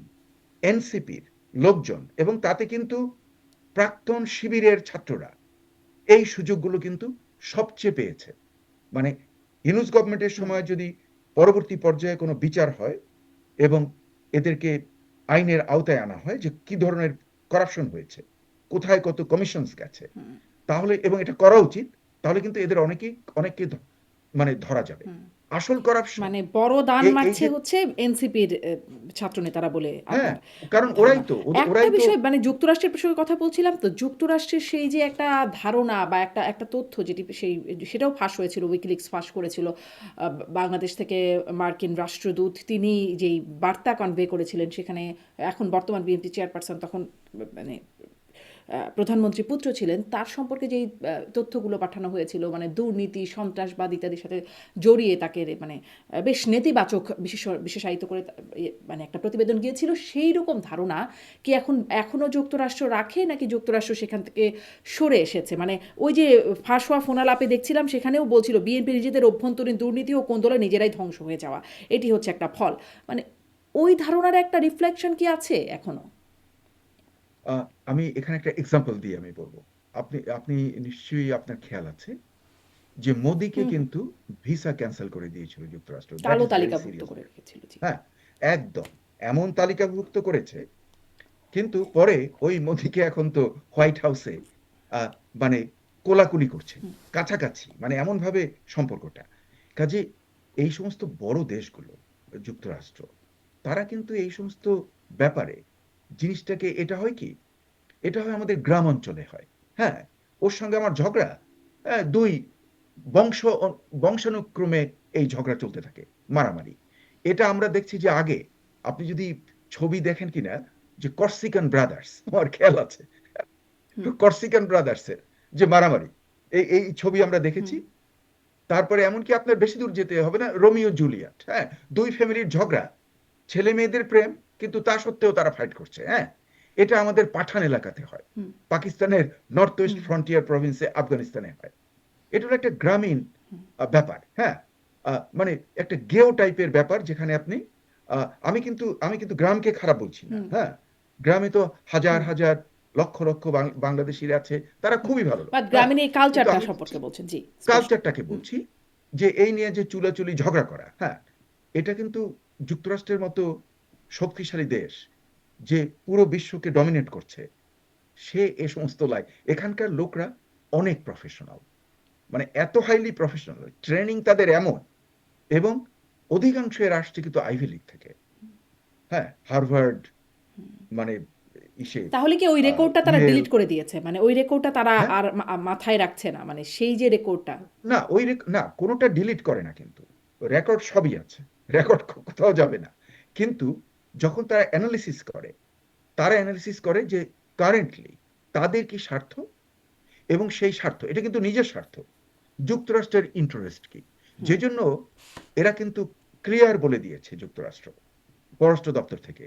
এনসিপির লোকজন, এবং তাতে কিন্তু প্রাক্তন শিবিরের ছাত্ররা এই সুযোগগুলো কিন্তু সবচেয়ে পেয়েছে। মানে ইউনূস গভর্নমেন্টের হুম, সময় যদি পরবর্তী পর্যায়ে কোনো বিচার হয় এবং এদেরকে আইনের আওতায় আনা হয় যে কি ধরনের করাপশন হয়েছে, কোথায় কত কমিশনস গেছে, হুম, তাহলে, এবং এটা করা উচিত, তাহলে কিন্তু এদের অনেককে মানে ধরা যাবে। হুম। আসল করাপশন মানে বড় দান এই মারছে যে, হচ্ছে এনসিপির ছাত্রনেতারা বলে হ্যাঁ, আপনার কারণ ধারণা। ওরাই তো একটা ওরাই তো বিষয় মানে যুক্তরাষ্ট্রের প্রসঙ্গে কথা বলছিলাম তো, যুক্তরাষ্ট্রের সেই যে একটা ধারণা বা একটা তথ্য যেটি সেটাও ফাঁস হয়েছিল, উইকিলিক্স ফাঁস করেছিল। বাংলাদেশ থেকে মার্কিন রাষ্ট্রদূত তিনি যেই বার্তা কনভে করেছিলেন সেখানে, এখন বর্তমান বিএনপি চেয়ারপারসন, তখন মানে প্রধানমন্ত্রী পুত্র ছিলেন, তার সম্পর্কে যেই তথ্যগুলো পাঠানো হয়েছিল, মানে দুর্নীতি, সন্ত্রাসবাদ ইত্যাদির সাথে জড়িয়ে তাকে মানে বেশ নেতিবাচক বিশেষায়িত করে মানে একটা প্রতিবেদন গিয়েছিল, সেই রকম ধারণা কি এখনও যুক্তরাষ্ট্র রাখে, নাকি যুক্তরাষ্ট্র সেখান থেকে সরে এসেছে? মানে ওই যে ফাঁস হওয়া ফোনালাপে দেখছিলাম সেখানেও বলছিল বিএনপি নিজেদের অভ্যন্তরীণ দুর্নীতি ও কোন্দলে নিজেরাই ধ্বংস হয়ে যাওয়া, এটি হচ্ছে একটা ফল। মানে ওই ধারণার একটা রিফ্লেকশন কি আছে এখনো? আমি এখানে একটা এক্সাম্পল দিয়ে আমি বলবো। আপনি আপনি নিশ্চয়ই আপনার খেয়াল আছে যে মোদিকে হুম, হুম। কিন্তু ভিসা ক্যান্সেল করে দিয়েছিল যুক্তরাষ্ট্র। দ্যাট কালো ইজ ভেরি তালিকাভুক্ত সিরিয়াস করে ম্যাটার। রেখেছিল, জি। হ্যাঁ, একদম এমন তালিকাভুক্ত করেছে, কিন্তু পরে ওই মোদিকে এখন তো হোয়াইট হাউসে আহ, মানে কোলাকুলি করছে, কাছাকাছি, মানে এমন ভাবে সম্পর্কটা। কাজে এই সমস্ত বড় দেশগুলো, যুক্তরাষ্ট্র, তারা কিন্তু এই সমস্ত ব্যাপারে জিনিসটাকে, এটা হয় কি, এটা হয় আমাদের গ্রাম অঞ্চলে হয়। হ্যাঁ, ওর সঙ্গে আমার ঝগড়া, হ্যাঁ, দুই বংশ বংশানুক্রমে এই ঝগড়া চলতে থাকে, মারামারি। এটা আমরা দেখছি যে আগে, আপনি যদি ছবি দেখেন কিনা, যে কর্সিকান ব্রাদার্স, আমার খেয়াল আছে, হুম, কর্সিকান ব্রাদার্সের যে মারামারি, এই ছবি আমরা হুম, দেখেছি। তারপরে এমনকি আপনার বেশি দূর যেতে হবে না, রোমিও জুলিয়েট, হ্যাঁ, দুই ফ্যামিলির ঝগড়া, ছেলে মেয়েদের প্রেম, কিন্তু তা সত্ত্বেও তারা ফাইট করছে। হ্যাঁ, এটা আমাদের পাঠান এলাকাতে হয়, হুম, পাকিস্তানের নর্থ ওয়েস্ট হুম, ফ্রন্টিয়ার প্রভিন্সে, আফগানিস্তানে হয়। এটা হলো একটা গ্রামীণ ব্যাপার। হ্যাঁ, মানে একটা গেও টাইপের ব্যাপার, যেখানে আপনি, আমি কিন্তু গ্রামকে খারাপ বলছি না। হুম, হ্যাঁ, গ্রামে তো হাজার হুম, হাজার লক্ষ লক্ষ বাংলাদেশিরা আছে, তারা হুম। খুবই ভালো লোক। বাট হ্যাঁ, গ্রামীণ এই কিন্তু কালচারটা আমি বলছি, সম্পর্কে বলছেন, জি, স্পষ্ট। কালচারটাকে হুম, বলছি, যে এই নিয়ে যে চুলাচুলি ঝগড়া করা, হ্যাঁ, এটা কিন্তু যুক্তরাষ্ট্রের মতো শক্তিশালী দেশ, যে পুরো বিশ্বকে ডমিনেট করছে, সে এ সমস্ত এখানকার লোকরা অনেক প্রফেশনাল, মানে এত হাইলি প্রফেশনাল, ট্রেনিং তাদের এমন, এবং অধিকাংশের আসছে কিন্তু আইভি লিগ থেকে। হ্যাঁ, হার্ভার্ড, মানে ইসে, তাহলে কি ওই রেকর্ডটা তারা ইয়েল, ডিলিট করে দিয়েছে? মানে ওই রেকর্ডটা তারা হ্যাঁ, আর মাথায় রাখছে না, মানে সেই যে রেকর্ডটা? না, না, কোনোটা ডিলিট করে না, কিন্তু রেকর্ড সবই আছে, রেকর্ড কোথাও যাবে না। কিন্তু যখন তারা অ্যানালিসিস করে যে কারেন্টলি তাদের কি স্বার্থ, এবং সেই স্বার্থ, এটা কিন্তু নিজের স্বার্থ, যুক্তরাষ্ট্রের ইন্টারেস্ট কি, যে হুম, জন্য এরা কিন্তু ক্লিয়ার বলে দিয়েছে যুক্তরাষ্ট্র পররাষ্ট্র দপ্তর থেকে,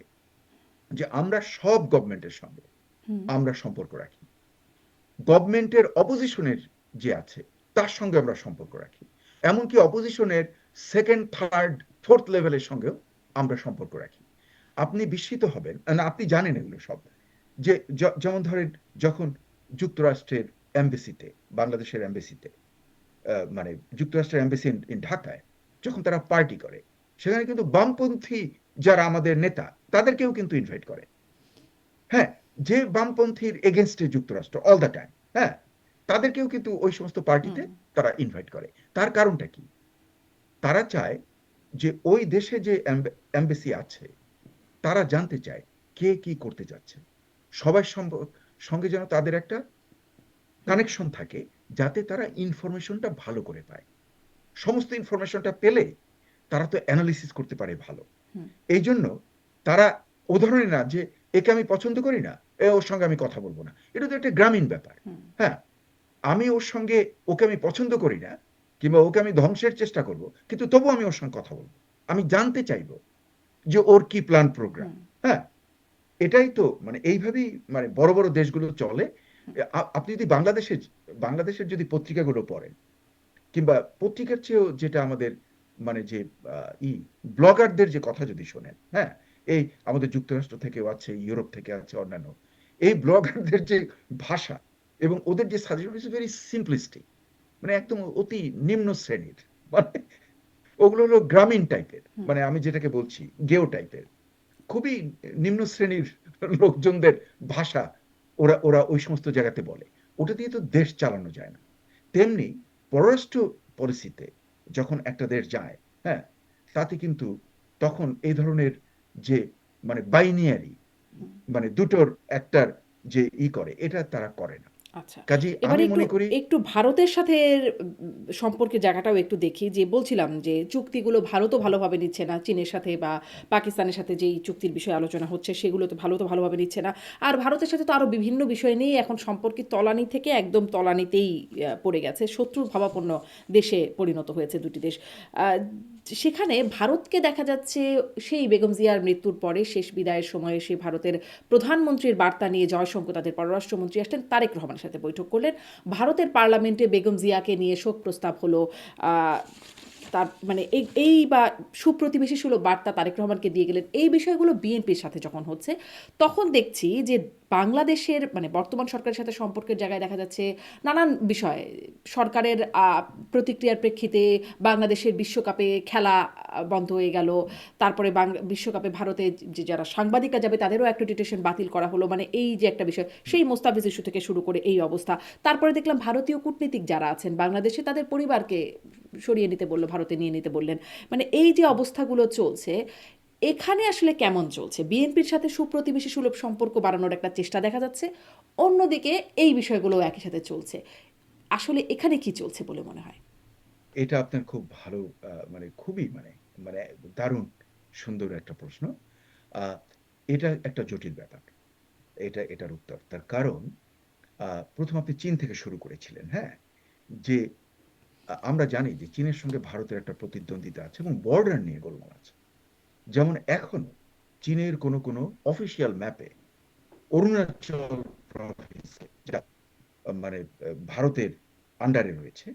যে আমরা সব গভর্নমেন্টের সঙ্গে হুম, আমরা সম্পর্ক রাখি, গভর্নমেন্টের অপোজিশনের যে আছে তার সঙ্গে আমরা সম্পর্ক রাখি, এমনকি অপোজিশনের সেকেন্ড, থার্ড, ফোর্থ লেভেলের সঙ্গেও আমরা সম্পর্ক রাখি। আপনি বিস্মিত হবেন, না আপনি জানেন এগুলো সব, যে যেমন ধরেন, যখন যুক্তরাষ্ট্রের এমবেসিতে, বাংলাদেশের এমবেসিতে, মানে যুক্তরাষ্ট্রের এমবেসি ইন ঢাকায়, যখন তারা পার্টি করে, সেখানে কিন্তু বামপন্থী যারা আমাদের নেতা, তাদেরকেও কিন্তু ইনভাইট করে। হ্যাঁ, যে বামপন্থীর এগেনস্টে যুক্তরাষ্ট্র অল দ্য টাইম, হ্যাঁ, তাদেরকেও কিন্তু ওই সমস্ত হুম, পার্টিতে তারা ইনভাইট করে। তার কারণটা কি? তারা চায় যে ওই দেশে যে এমবেসি আছে, তারা জানতে চায় কে কি করতে যাচ্ছে, সবার সঙ্গে যেন তাদের একটা হুম, কানেকশন থাকে, যাতে তারা ইনফরমেশনটা ভালো করে পায়। সমস্ত ইনফরমেশনটা পেলে তারা তো অ্যানালিসিস করতে পারে ভালো। হুম, এই জন্য তারা ও ধরনের না যে একে আমি পছন্দ করি না, ওর সঙ্গে আমি কথা বলবো না। এটা তো একটা গ্রামীণ ব্যাপার। হুম, হ্যাঁ, আমি ওর সঙ্গে, ওকে আমি পছন্দ করি না, কিংবা ওকে আমি ধ্বংসের চেষ্টা করব, কিন্তু তবু আমি ওর সঙ্গে কথা বলবো, আমি জানতে চাইবো যে ওর কি প্ল্যান প্রোগ্রাম। হুম, হ্যাঁ, এটাই তো, মানে এইভাবেই মানে বড় বড় দেশগুলো চলে। আপনি যদি বাংলাদেশের যদি পত্রিকাগুলো পড়েন, কিংবা পত্রিকার চেয়েও যেটা আমাদের, মানে যে ব্লগারদের যে কথা যদি শোনেন, হ্যাঁ, এই আমাদের যুক্তরাষ্ট্র থেকেও আছে, ইউরোপ থেকে আছে, অন্যান্য এই ব্লগারদের যে ভাষা এবং ওদের যে সাজেশন ইজ ভেরি সিম্পলিস্টিক, মানে একদম অতি নিম্ন শ্রেণীর, মানে ওগুলো হলো গ্রামীণ টাইপের, হুম, মানে আমি যেটাকে বলছি গেও টাইপের, খুবই নিম্ন শ্রেণীর লোকজনদের ভাষা ওরা ওরা ওই সমস্ত জায়গাতে বলে। ওটা দিয়ে তো দেশ চালানো যায় না। তেমনি পররাষ্ট্র পলিসিতে যখন একটা দেশ যায়, হ্যাঁ, তাতে কিন্তু তখন এই ধরনের যে মানে বাইনিয়ারি, হুম। মানে দুটোর একটার যে করে এটা তারা করে না। আচ্ছা। কাজেই এবারে আমি একটু মনে করি একটু ভারতের সাথে সম্পর্কের জায়গাটাও একটু দেখি, যে বলছিলাম যে চুক্তিগুলো ভারতও ভালোভাবে নিচ্ছে না চীনের সাথে, বা পাকিস্তানের সাথে যেই চুক্তির বিষয়ে আলোচনা হচ্ছে সেগুলো তো ভালোভাবে নিচ্ছে না। আর ভারতের সাথে তো আরও বিভিন্ন বিষয় নিয়ে এখন সম্পর্কের তলানি থেকে একদম তলানিতেই পড়ে গেছে, শত্রু ভাবাপন্ন দেশে পরিণত হয়েছে দুটি দেশ। আহ, সেখানে ভারতকে দেখা যাচ্ছে সেই বেগম জিয়ার মৃত্যুর পরে শেষ বিদায়ের সময়ে সে ভারতের প্রধানমন্ত্রীর বার্তা নিয়ে জয়শঙ্কর তাদের পররাষ্ট্রমন্ত্রী আসলেন, তারেক রহমানের সাথে বৈঠক করলেন। ভারতের পার্লামেন্টে বেগম জিয়াকে নিয়ে শোক প্রস্তাব হলো। আহ, তার মানে এই বা সুপ্রতিবেশী সুলভ বার্তা তারেক রহমানকে দিয়ে গেলেন। এই বিষয়গুলো বিএনপির সাথে যখন হচ্ছে, তখন দেখছি যে বাংলাদেশের মানে বর্তমান সরকারের সাথে সম্পর্কের জায়গায় দেখা যাচ্ছে নানান বিষয় সরকারের প্রতিক্রিয়ার প্রেক্ষিতে বাংলাদেশের বিশ্বকাপে খেলা বন্ধ হয়ে গেল। তারপরে বিশ্বকাপে ভারতে যে যারা সাংবাদিকরা যাবে তাদেরও অ্যাক্রেডিটেশন বাতিল করা হলো, মানে এই যে একটা বিষয়, সেই মোস্তাফিজ ইস্যু থেকে শুরু করে এই অবস্থা। তারপরে দেখলাম ভারতীয় কূটনীতিক যারা আছেন বাংলাদেশে তাদের পরিবারকে সরিয়ে নিতে বললো, ভারতে নিয়ে নিতে বললেন। মানে এই যে অবস্থাগুলো চলছে, এখানে আসলে কেমন চলছে? বিএনপির সাথে সুপ্রতিবেশী সুলভ সম্পর্ক বাড়ানোর একটা চেষ্টা দেখা যাচ্ছে, অন্যদিকে এই বিষয়গুলো একই সাথে চলছে। আসলে এখানে কি চলছে বলে মনে হয়? এটা আপনার খুব ভালো, মানে খুবই মানে মানে দারুণ সুন্দর একটা প্রশ্ন। আহ, এটা একটা জটিল ব্যাপার। এটার উত্তর, তার কারণ প্রথম আপনি চীন থেকে শুরু করেছিলেন, হ্যাঁ, যে আমরা জানি যে চীনের সঙ্গে ভারতের একটা প্রতিদ্বন্দ্বিতা আছে এবং বর্ডার নিয়ে গোলমাল আছে। যেমন এখনো চীনের কোনো কোনো অফিসিয়াল ম্যাপে অরুণাচল প্রভিন্স, যা মানে ভারতের আন্ডারে রয়েছে,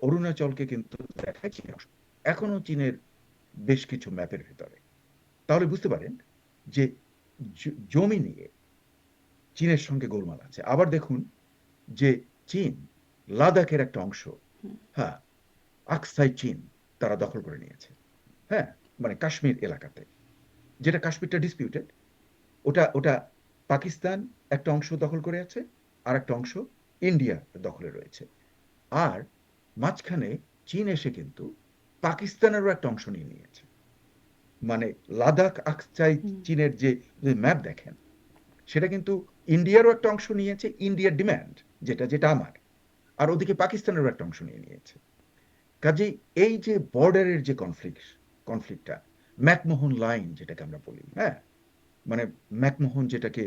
অরুণাচলকে কিন্তু দেখায় চীন অংশ। এখনো চীনের বেশ কিছু ম্যাপের ভেতরে। তাহলে বুঝতে পারেন যে জমি নিয়ে চীনের সঙ্গে গোলমাল আছে। আবার দেখুন যে চীন লাদাখের একটা অংশ, হ্যাঁ, আকসাই চীন তারা দখল করে নিয়েছে, হ্যাঁ, মানে কাশ্মীর এলাকাতে, যেটা কাশ্মীরটা ডিসপিউটেড, ওটা ওটা পাকিস্তান একটা অংশ দখল করে আছে, আর একটা অংশ ইন্ডিয়া দখলে রয়েছে। আর মাঝখানে চীন এসে কিন্তু পাকিস্তানেরও একটা অংশ নিয়ে নিয়েছে। মানে লাদাখ আকসাই চীনের যে ম্যাপ দেখেন, সেটা কিন্তু ইন্ডিয়ারও একটা অংশ নিয়েছে, ইন্ডিয়ার ডিমান্ড যেটা যেটা আমার, আর ওদিকে পাকিস্তানেরও একটা অংশ নিয়ে নিয়েছে। কাজেই এই যে বর্ডারের যে কনফ্লিক্টটা, ম্যাকমোহন লাইন যেটাকে আমরা বলি, হ্যাঁ, মানে ম্যাকমোহন যেটাকে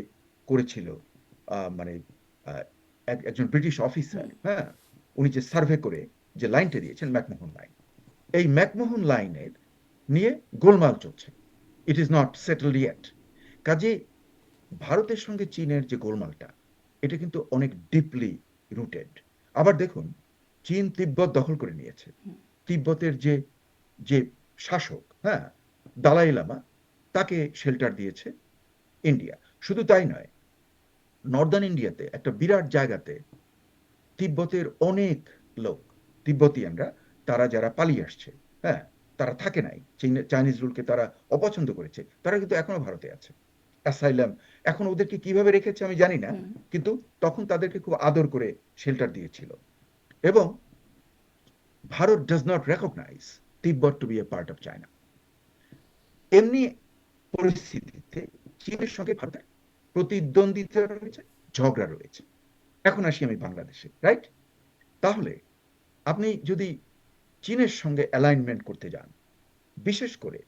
করেছিল, মানে আহ, একজন ব্রিটিশ অফিসার, হ্যাঁ, উনি যে সার্ভে করে যে লাইনটা দিয়েছেন ম্যাকমোহন লাইন, এই ম্যাকমোহন লাইনের নিয়ে গোলমাল চলছে। It is not settled yet. কাজে ভারতের সঙ্গে চীনের যে গোলমালটা, এটা কিন্তু অনেক ডিপলি রুটেড। আবার দেখুন, চীন তিব্বত দখল করে নিয়েছে। তিব্বতের যে যে শাসক, হ্যাঁ, দালাই লামা, তাকে শেল্টার দিয়েছে ইন্ডিয়া। শুধু তাই নয়, নর্দার্ন ইন্ডিয়াতে একটা বিরাট জায়গাতে তিব্বতের অনেক লোক, তিব্বতিয়ানরা, তারা যারা পালিয়ে আসছে, হ্যাঁ, তারা থাকে নাই, চাইনিজ রুলকে তারা অপছন্দ করেছে, তারা কিন্তু এখনো ভারতে আছে, অ্যাসাইলাম। এখন ওদেরকে কিভাবে রেখেছে আমি জানি না, কিন্তু তখন তাদেরকে খুব আদর করে শেল্টার দিয়েছিল। এবং Bharat does not recognise Tibet to be a part of China. এমনি পরিস্থিতিতে চীনের সঙ্গে ভারতের প্রতিদ্বন্দ্বিতা রয়েছে, ঝগড়া রয়েছে। এখন আসি আমি বাংলাদেশে, রাইট? তাহলে আপনি যদি চীনের সঙ্গে অ্যালাইনমেন্ট করতে যান, বিশেষ করে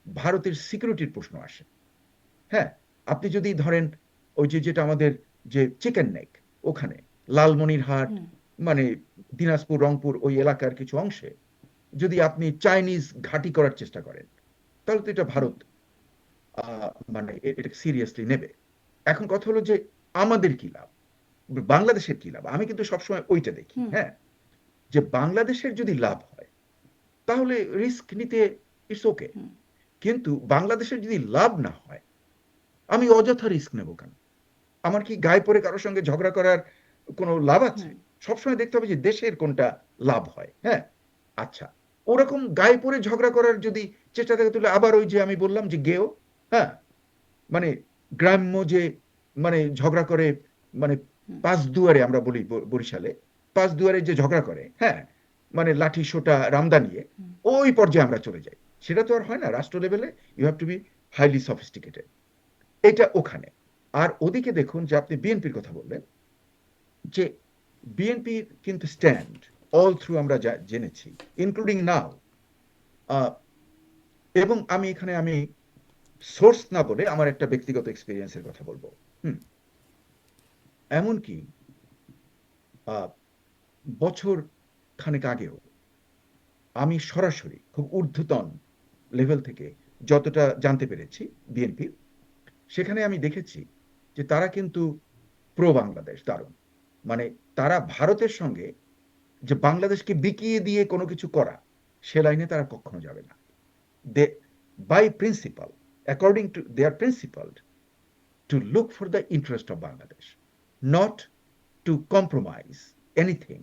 ভারতের সিকিউরিটির প্রশ্ন আসে, হ্যাঁ, আপনি যদি ধরেন ওই যে যেটা আমাদের যে চিকেন নেক, ওখানে লালমনিরহাট, মানে দিনাজপুর রংপুর ওই এলাকার কিছু অংশে যদি আপনি চাইনিজ ঘাঁটি করার চেষ্টা করেন, তাহলে তো এটা ভারত মানে এটাকে সিরিয়াসলি নেবে। এখন কথা হলো যে আমাদের কি লাভ, বাংলাদেশের কি লাভ? আমি কিন্তু সবসময় ওইটা দেখি, হ্যাঁ, যে বাংলাদেশের যদি লাভ হয় তাহলে রিস্ক নিতে ইটস ওকে। কিন্তু বাংলাদেশের যদি লাভ না হয়, আমি অযথা রিস্ক নেব কেন? আমার কি গায়ে পড়ে কারোর সঙ্গে ঝগড়া করার কোনো লাভ আছে? হুম, সবসময় দেখতে হবে যে দেশের কোনটা লাভ হয়, হ্যাঁ? আচ্ছা, ওরকম গায়ে পড়ে ঝগড়া করার যদি চেষ্টা থাকে, তাহলে আবার ওই যে আমি বললাম যে গেও, হ্যাঁ? মানে গ্রাম্য যে মানে ঝগড়া করে, মানে হুম, পাঁচ দুয়ারে আমরা বলি বরিশালে, পাঁচ দুয়ারে যে ঝগড়া করে, হ্যাঁ? মানে লাঠি সোটা রামদা নিয়ে, হুম, ওই পর্যায়ে আমরা চলে যাই। সেটা তো আর হয় না রাষ্ট্র লেভেলে। You have to be highly sophisticated. এটা ওখানে। আর ওদিকে দেখুন যে আপনি বিএনপির কথা বললেন, যে বিএনপির কিন্তু স্ট্যান্ড অল থ্রু আমরা যা জেনেছি, ইনক্লুডিং নাও, এবং আমি এখানে আমি সোর্স না বলে আমার একটা ব্যক্তিগত এক্সপিরিয়েন্সের কথা বলবো। হুম, এমনকি আহ, বছর খানেক আগেও আমি সরাসরি খুব ঊর্ধ্বতন লেভেল থেকে যতটা জানতে পেরেছি বিএনপির, সেখানে আমি দেখেছি যে তারা কিন্তু প্রো বাংলাদেশ দারুণ। মানে তারা ভারতের সঙ্গে যে বাংলাদেশকে বিকিয়ে দিয়ে কোনো কিছু করা, সে লাইনে তারা কখনো যাবে না। They by principle, according to their principle, to look for the interest of Bangladesh, not to compromise anything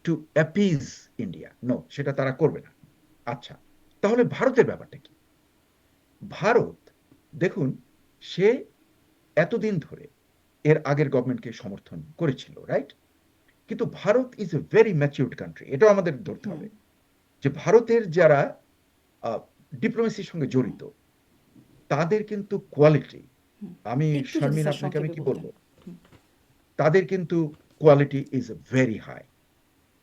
to appease India. No, সেটা তারা করবে না। আচ্ছা, তাহলে ভারতের ব্যাপারটা কি? ভারত, দেখুন, সে এতদিন ধরে এর আগের গভর্নমেন্টকে সমর্থন করেছিল, রাইট? কিন্তু Bharat is a very matured country, এটাও আমাদের ধরতে হুম, হবে। যে ভারতের যারা ডিপ্লোমেসির সঙ্গে হুম, জড়িত, তাদের কিন্তু কোয়ালিটি, হুম। আমি একটু যদি শারমিন স্যার আপনাকে আমি সংক্ষেপে কি বলতেন। বলবো, হুম, তাদের কিন্তু কোয়ালিটি ইজ ভেরি হাই।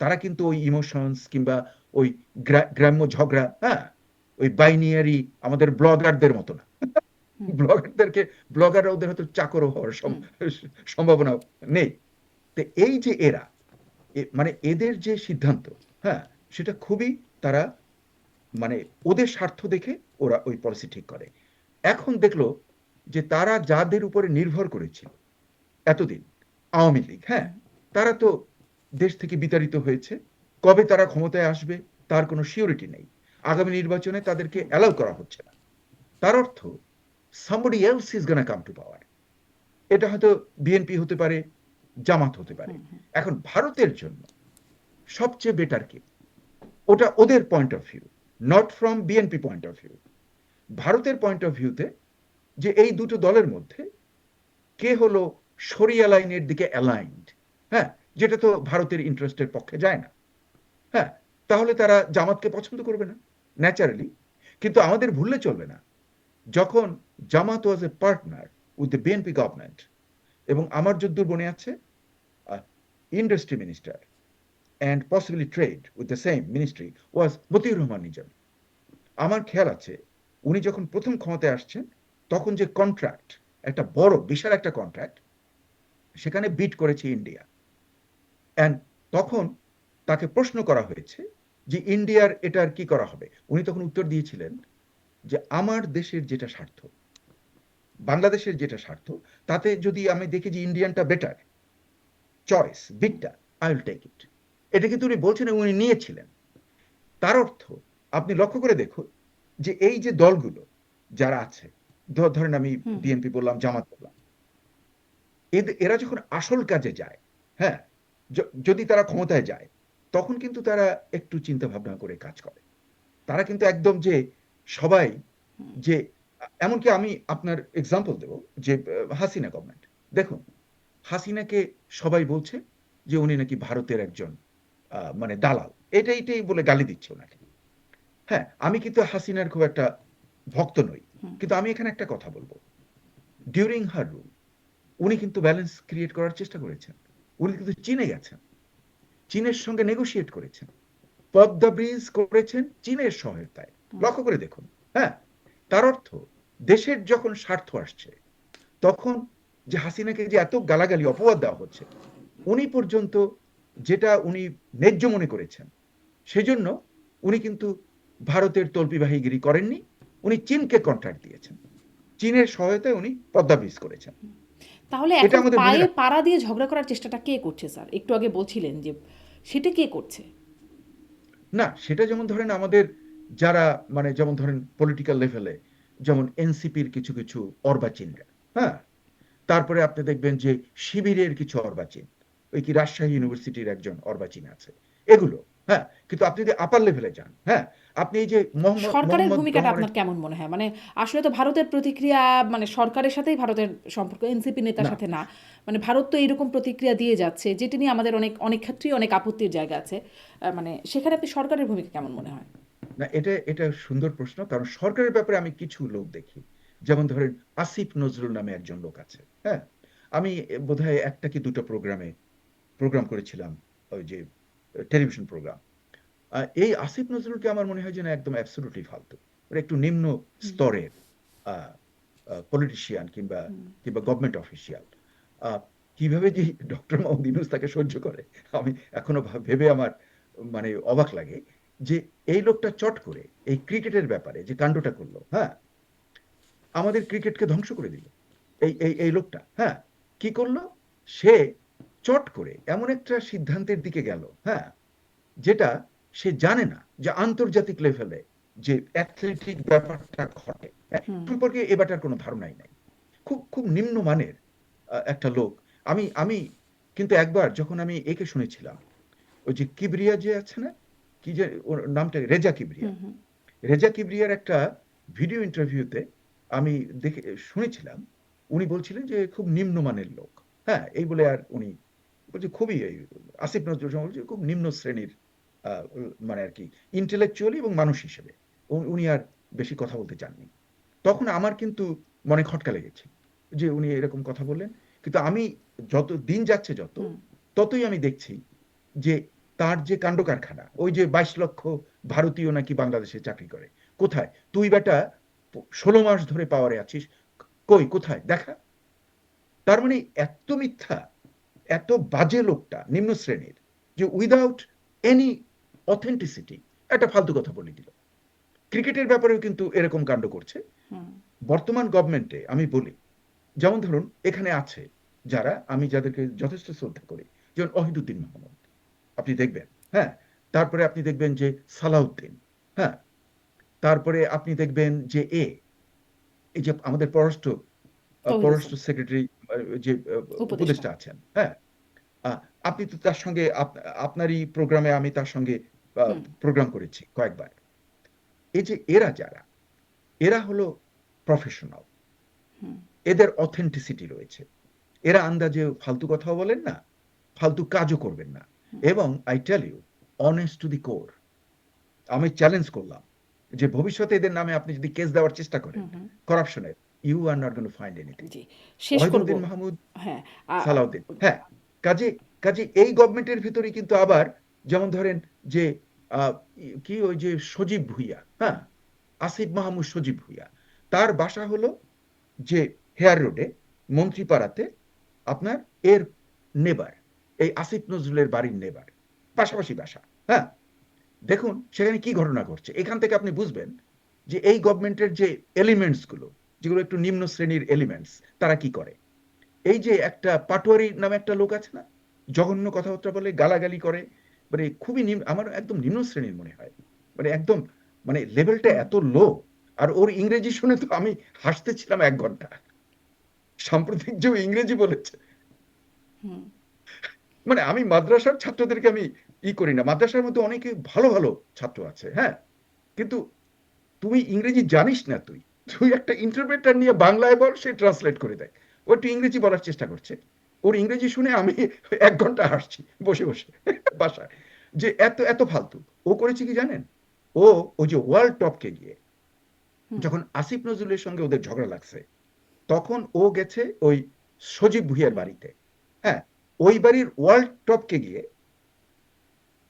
তারা কিন্তু ওই ইমোশনস কিংবা ওই গ্রাম্য ঝগড়া, হ্যাঁ, ওই বাইনিয়ারি আমাদের ব্লগারদের মতো না। হুম, ব্লগারদেরকে, ব্লগাররা ওদের হয়তো চাকরও হওয়ার হুম, সম্ভাবনা নেই। তো এই যে এরা, মানে এদের যে সিদ্ধান্ত, হ্যাঁ, সেটা খুবই, তারা মানে ওদের স্বার্থ দেখে ওরা ওই পলিসি ঠিক করে। এখন দেখলো যে তারা যাদের উপরে নির্ভর করেছিল এতদিন, আওয়ামী লীগ, হ্যাঁ, হুম, তারা তো দেশ থেকে বিতাড়িত হয়েছে। কবে তারা ক্ষমতায় আসবে তার কোনো সিওরিটি নেই। আগামী নির্বাচনে তাদেরকে হুম, অ্যালাউ করা হচ্ছে না। তার অর্থ somebody else is gonna come to power. এটা হয়তো বিএনপি হতে পারে, জামাত হতে পারে। হুম, হুম, এখন ভারতের জন্য সবচেয়ে বেটার কি? ওটা ওদের point of view, not from BNP point of view. ভারতের পয়েন্ট অফ ভিউতে যে এই দুটো দলের মধ্যে কে হলো শরিয়া লাইনের দিকে অ্যালাইনড, হ্যাঁ, যেটা তো ভারতের ইন্টারেস্টের পক্ষে যায় না, হ্যাঁ, তাহলে তারা জামাতকে পছন্দ করবে না, ন্যাচারালি। কিন্তু আমাদের ভুললে চলবে না, যখন Jamaat was a partner with the BNP government, এবং আমার যদ্দূর মনে আছে, industry minister and possibly trade with the same ministry was Motiur Rahman Nizam. আমার খেয়াল আছে উনি যখন প্রথম ক্ষমতায় আসছেন, তখন যে কন্ট্রাক্ট, একটা বড় বিশাল একটা কন্ট্রাক্ট, সেখানে বিট করেছে ইন্ডিয়া। অ্যান্ড তখন তাকে প্রশ্ন করা হয়েছে যে ইন্ডিয়ার এটার কি করা হবে। উনি তখন উত্তর দিয়েছিলেন যে আমার দেশের যেটা স্বার্থ, বাংলাদেশের যেটা স্বার্থ, তাতে যদি আমি দেখি যে ইন্ডিয়ানটা বেটার চয়েস, বিটটা, আই উইল টেক ইট। এটা কিন্তু উনি বলছেন এবং উনি নিয়েছিলেন। তার অর্থ, আপনি লক্ষ্য করে দেখুন যে এই যে দলগুলো যারা আছে, ধরেন আমি হুম, হুম, বিএনপি বললাম, জামাত বললাম, এরা যখন আসল কাজে যায়, হ্যাঁ, যদি তারা ক্ষমতায় যায়, তখন কিন্তু তারা একটু চিন্তা ভাবনা করে কাজ করে। তারা কিন্তু একদম যে সবাই, হুম, যে এমনকি আমি আপনার এক্সাম্পল দেব, যে হাসিনা গভর্নমেন্ট, দেখুন, হাসিনাকে সবাই বলছে যে উনি নাকি ভারতের একজন মানে দালাল, এটাই বলে গালি দিচ্ছে ওনাকে। হ্যাঁ, আমি কিন্তু হাসিনার খুব একটা ভক্ত নই, হুম, কিন্তু আমি এখানে একটা কথা বলবো, ডিউরিং হার রুল উনি কিন্তু ব্যালেন্স ক্রিয়েট করার চেষ্টা করেছেন। উনি কিন্তু চীনে গেছেন, চীনের সঙ্গে নেগোশিয়েট করেছেন, পদ্মা ব্রিজ করেছেন চীনের সহায়তায়। হুম। লক্ষ্য করে দেখুন, হ্যাঁ, তার অর্থ দেশের যখন স্বার্থ আসছে, তখন যে হাসিনাকে যে এত গালাগালি অপবাদ দেওয়া হচ্ছে, উনি পর্যন্ত যেটা উনি ন্যায্য মনে করেছেন, সেজন্য উনি কিন্তু ভারতের তল্পিবাহীগিরি করেননি। উনি চীনকে কন্ট্রাক্ট দিয়েছেন, চীনের সহায়তায় উনি পদ্মা ব্রিজ করেছেন। তাহলে এটা এখন আমাদের মনে পায়ে রাখতে পাড়া দিয়ে ঝগড়া করার চেষ্টাটা কে করছে স্যার? একটু আগে বলছিলেন যে সেটা কে করছে? না, সেটা যেমন ধরেন আমাদের যারা মানে যেমন ধরেন পলিটিক্যাল লেভেলে যেমন এনসিপির কিছু কিছু অর্বাচীনরা, হ্যাঁ, তারপরে আপনি দেখবেন যে শিবিরের কিছু অর্বাচীন, ওই কি রাজশাহী ইউনিভার্সিটির একজন অর্বাচীন আছে, এগুলো, হ্যাঁ। কিন্তু আপনি যদি আপার লেভেলে যান, হ্যাঁ, আপনি এই যে মোহাম্মদ সরকারের মোহাম্মদ ভূমিকাটা রহমানের, আপনার কেমন মনে হয়? মানে আসলে তো ভারতের প্রতিক্রিয়া, মানে সরকারের সাথেই ভারতের সম্পর্ক, এনসিপি নেতার না সাথে না। মানে ভারত তো এইরকম প্রতিক্রিয়া দিয়ে যাচ্ছে, যেটি নিয়ে আমাদের অনেক অনেক ক্ষেত্রেই অনেক আপত্তির জায়গা আছে। মানে সেখানে আপনি সরকারের ভূমিকা কেমন মনে হয়? না এটা এটা সুন্দর প্রশ্ন, কারণ সরকারের ব্যাপারে আমি কিছু লোক দেখি, যেমন ধরেন আসিফ নজরুল নামে একজন লোক আছে, হ্যাঁ। আমি বোধহয় একটা কি দুটো প্রোগ্রাম করেছিলাম, ওই যে টেলিভিশন প্রোগ্রাম। এই আসিফ নজরুলকে আমার মনে হয় যেন একদম অ্যাবসলিউটলি ফালতু, ওরা একটু নিম্ন হুম, স্তরের পলিটিশিয়ান কিংবা হুম, কিংবা গভর্নমেন্ট অফিসিয়াল। কিভাবে যে ডক্টর মোহাম্মদ ইউনূস তাকে সহ্য করে, আমি এখনো ভেবে আমার মানে অবাক লাগে যে এই লোকটা চট করে এই ক্রিকেটের ব্যাপারে যে কাণ্ডটা করলো, হ্যাঁ, আমাদের ক্রিকেটকে ধ্বংস করে দিল এই লোকটা, হ্যাঁ। কি করলো সে? চট করে এমন একটা সিদ্ধান্তের দিকে গেল, হ্যাঁ, যেটা সে জানে না যে আন্তর্জাতিক লেভেলে যে অ্যাথলেটিক ব্যাপারটা ঘটে, হুম, সম্পর্কে এ ব্যাটার কোনো ধারণাই নাই। খুব খুব নিম্নমানের একটা লোক। আমি আমি কিন্তু একবার যখন আমি একে শুনেছিলাম, ওই যে কিবরিয়া যে আছে না, কি যে ওর নামটা, রেজা কিবরিয়া। হুম, হুম, রেজা কিবরিয়ার একটা ভিডিও ইন্টারভিউতে আমি দেখে শুনেছিলাম, উনি বলছিলেন যে খুব নিম্নমানের লোক, হ্যাঁ, এই বলে আর উনি বলছে খুবই এই আসিফ নজরুল ইসলাম বলছে খুব নিম্ন শ্রেণীর মানে আর কি ইন্টেলেকচুয়ালি এবং মানুষ হিসেবে উনি আর বেশি কথা বলতে চাননি। তখন আমার কিন্তু মনে খটকা লেগেছে যে উনি এরকম কথা বললেন। কিন্তু আমি যত দিন যাচ্ছে যত, হুম, ততই আমি দেখছি যে তার যে কাণ্ড কারখানা, ওই যে 22 লক্ষ ভারতীয় নাকি বাংলাদেশে চাকরি করে, কোথায় তুই বেটা 16 মাস ধরে পাওয়ারে আছিস, কই কোথায় দেখা? তার মানে এত মিথ্যা, এত বাজে লোকটা নিম্ন শ্রেণীর, যে উইদাউট এনি অথেন্টিসিটি একটা ফালতু কথা বলে দিল। ক্রিকেটের ব্যাপারেও কিন্তু এরকম কাণ্ড করছে হুম, বর্তমান গভর্নমেন্টে। আমি বলি, যেমন ধরুন এখানে আছে যারা, আমি যাদেরকে যথেষ্ট শ্রদ্ধা করি, যেমন অহিদুদ্দিন মাহমুদ, আপনি দেখবেন, হ্যাঁ, তারপরে আপনি দেখবেন যে সালাউদ্দিন, হ্যাঁ, তারপরে আপনি দেখবেন যে এই যে আমাদের তৌহিদ হোসেন পররাষ্ট্র সেক্রেটারি, যে উপদেষ্টা। উপদেষ্টা আছেন, হ্যাঁ, আপনি তো তার সঙ্গে আপনারই প্রোগ্রামে আমি তার সঙ্গে হুম, প্রোগ্রাম করেছি কয়েকবার। এই যে এরা যারা, এরা হলো প্রফেশনাল, হুম, এদের অথেন্টিসিটি রয়েছে, এরা আন্দাজে ফালতু কথাও বলেন না, ফালতু কাজও করবেন না, হুম, এবং I tell you, honest to the core. আমি চ্যালেঞ্জ করলাম যে ভবিষ্যতে এদের নামে আপনি যদি কেস দেওয়ার চেষ্টা করেন হুম, হুম, করাপশনের, you are not going to find anything. জি, শেষ করব। ওয়াহিদুদ্দিন মাহমুদ, হ্যাঁ, সালাউদ্দিন, হ্যাঁ। কাজে কাজে এই গভর্নমেন্টের ভিতরে কিন্তু আবার যেমন ধরেন যে আহ, কি ওই যে সজীব ভুইয়া, হ্যাঁ, আসিফ মাহমুদ সজীব ভুইয়া, তার বাসা হলো যে হেয়ার রোডে, মন্ত্রীপাড়াতে, আপনার এর নেবার, এই আসিফ নজরুলের বাড়ির নেবার, পাশাপাশি বাসা, হ্যাঁ। দেখুন সেখানে কি ঘটনা ঘটছে, এখান থেকে আপনি বুঝবেন যে এই গভর্নমেন্টের যে এলিমেন্টস গুলো, যেগুলো একটু নিম্ন শ্রেণীর এলিমেন্টস, তারা কি করে। এই যে একটা পাটোয়ারি নামে একটা লোক আছে না, জঘন্য কথাবার্তা বলে, গালাগালি করে, মানে খুবই আমার একদম নিম্ন শ্রেণীর মনে হয়, মানে একদম, মানে লেভেলটা হুম, এত লো। আর ওর ইংরেজি শুনে তো আমি হাসতেছিলাম 1 ঘন্টা। সাম্প্রতিক যে ও ইংরেজি বলেছে, হুম, মানে আমি মাদ্রাসার ছাত্রদেরকে আমি করি না, মাদ্রাসার মধ্যে অনেকে ভালো ভালো ছাত্র আছে, হ্যাঁ, কিন্তু তুই ইংরেজি জানিস না, তুই তুই একটা ইন্টারপ্রেটার নিয়ে বাংলায় বল, সে ট্রান্সলেট করে দেয়। ও একটু ইংরেজি বলার চেষ্টা করছে, ওর ইংরেজি শুনে আমি 1 ঘন্টা হাসছি বসে বসে বাসায়, যে এত এত ফালতু। ও করেছে কি জানেন? ও ওই যে ওয়ার্ল্ড টপকে গিয়ে, হুম, যখন আসিফ নজরুলের সঙ্গে ওদের ঝগড়া লাগছে, তখন ও গেছে ওই সজীব ভুইয়ার হুম, বাড়িতে, হ্যাঁ, ওই বাড়ির ওয়ার্ল্ড টপকে গিয়ে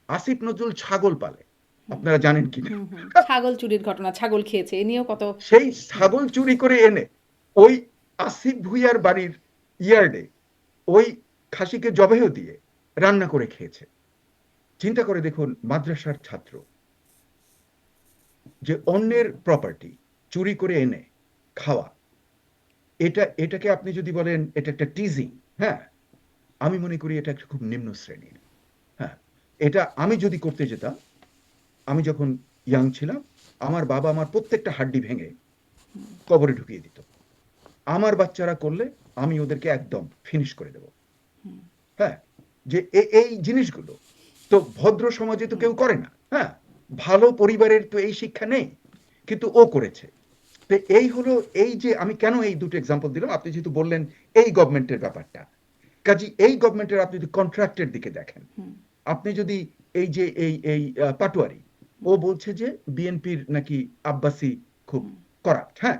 আসিফ নজরুল ছাগল পালে, হুম, আপনারা জানেন কিনা। হুম, হুম, ছাগল চুরির ঘটনা, ছাগল খেয়েছে, এ নিয়েও কত। সেই হুম, ছাগল চুরি করে এনে ওই আসিফ ভুইয়ার বাড়ির ইয়ার্ডে ওই খাসিকে জবেহ দিয়ে রান্না করে খেয়েছে। চিন্তা করে দেখুন, মাদ্রাসার ছাত্র যে অন্যের প্রপার্টি চুরি করে এনে খাওয়া, এটাকে আপনি যদি বলেন এটা একটা টিজিং, হ্যাঁ, আমি মনে করি এটা একটা খুব নিম্ন শ্রেণীর, হ্যাঁ। এটা আমি যদি করতে যেতাম, আমি যখন ইয়াং ছিলাম, আমার বাবা আমার প্রত্যেকটা হাড্ডি ভেঙে কবরে ঢুকিয়ে দিত। আমার বাচ্চারা করলে আমি ওদেরকে একদম ফিনিশ করে দেব। হ্যাঁ, যে এই জিনিসগুলো তো ভদ্র সমাজে তো কেউ করে না। হ্যাঁ, ভালো পরিবারের তো এই শিক্ষা নেই, কিন্তু ও করেছে। তো এই হলো, এই যে আমি কেন এই দুটো এক্সাম্পল দিলাম, আপনি যেহেতু বললেন এই গভর্নমেন্টের ব্যাপারটা, কাজী এই গভর্নমেন্টের আপনি যদি কন্ট্রাক্টের দিকে দেখেন, আপনি যদি এই যে পাটোয়ারি, ও বলছে যে বিএনপির নাকি আব্বাসি খুব করাপ্ট। হ্যাঁ,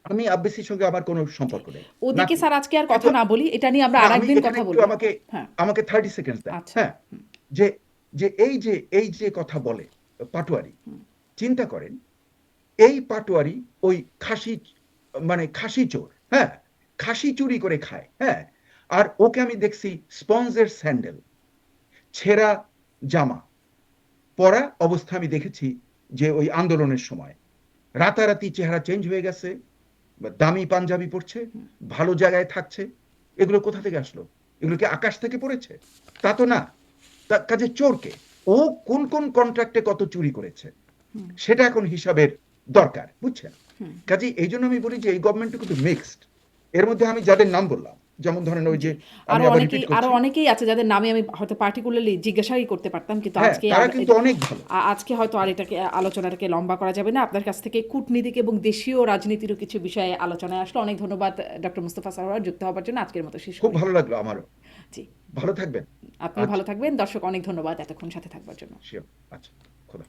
আমি আব্বাসির সঙ্গে আমার কোনো সম্পর্ক নেই, ওদিকে নাথিং। স্যার আজকে আর কিন্তু কথা না বলি, এটা নিয়ে আমরা না, আমি আরেকদিন এখানে কথা একটু বলবো। আমাকে হ্যাঁ, আমাকে 30 সেকেন্ডস দেন। আচ্ছা। হ্যাঁ, যে যে কথা বলে পাটোয়ারি, চিন্তা করেন এই পাটোয়ারি ওই খাসি, মানে খাসি চোর। হ্যাঁ, খাসি চুরি করে খায়। হ্যাঁ, আর ওকে আমি দেখছি স্পঞ্জের স্যান্ডেল, ছেঁড়া জামা পরা অবস্থা আমি দেখেছি, যে ওই আন্দোলনের সময় রাতারাতি চেহারা চেঞ্জ হয়ে গেছে, বা দামি পাঞ্জাবি পরছে, ভালো জায়গায় থাকছে। এগুলো কোথা থেকে আসলো? এগুলো কি আকাশ থেকে পড়েছে? তা তো না। কাজে চোরকে, ও কোন কোন কন্ট্রাক্টে কত চুরি করেছে সেটা এখন হিসাবের দরকার, বুঝছেন? কাজে এই জন্য আমি বলি যে এই গভর্নমেন্ট কিন্তু মিক্সড। এর মধ্যে আমি যাদের নাম বললাম, যেমন ধরেন ওই যে, আমি আবার রিপিট আরো করছি, অনেকেই আছে যাদের নামে আমি হয়তো পার্টিকুলারলি জিজ্ঞাসাই করতে পারতাম, কিন্তু হ্যাঁ, আজকে তারা আর কিন্তু অনেক ভালো। আজকে হয়তো আর এটাকে আলোচনাটাকে লম্বা করা যাবে না। আপনার কাছ থেকে কূটনীতিক এবং দেশীয় রাজনীতিরও কিছু বিষয়ে আলোচনায় আসলো। অনেক ধন্যবাদ ডক্টর মুস্তফা সরোয়ার, যুক্ত হওয়ার জন্য। আজকের মতো শেষ খুব করি। ভালো লাগলো আমারও। জি, ভালো থাকবেন। আপনিও ভালো আচ্ছা, থাকবেন। দর্শক, অনেক ধন্যবাদ এতক্ষণ সাথে থাকবার জন্য। শিওর। আচ্ছা, খোদা।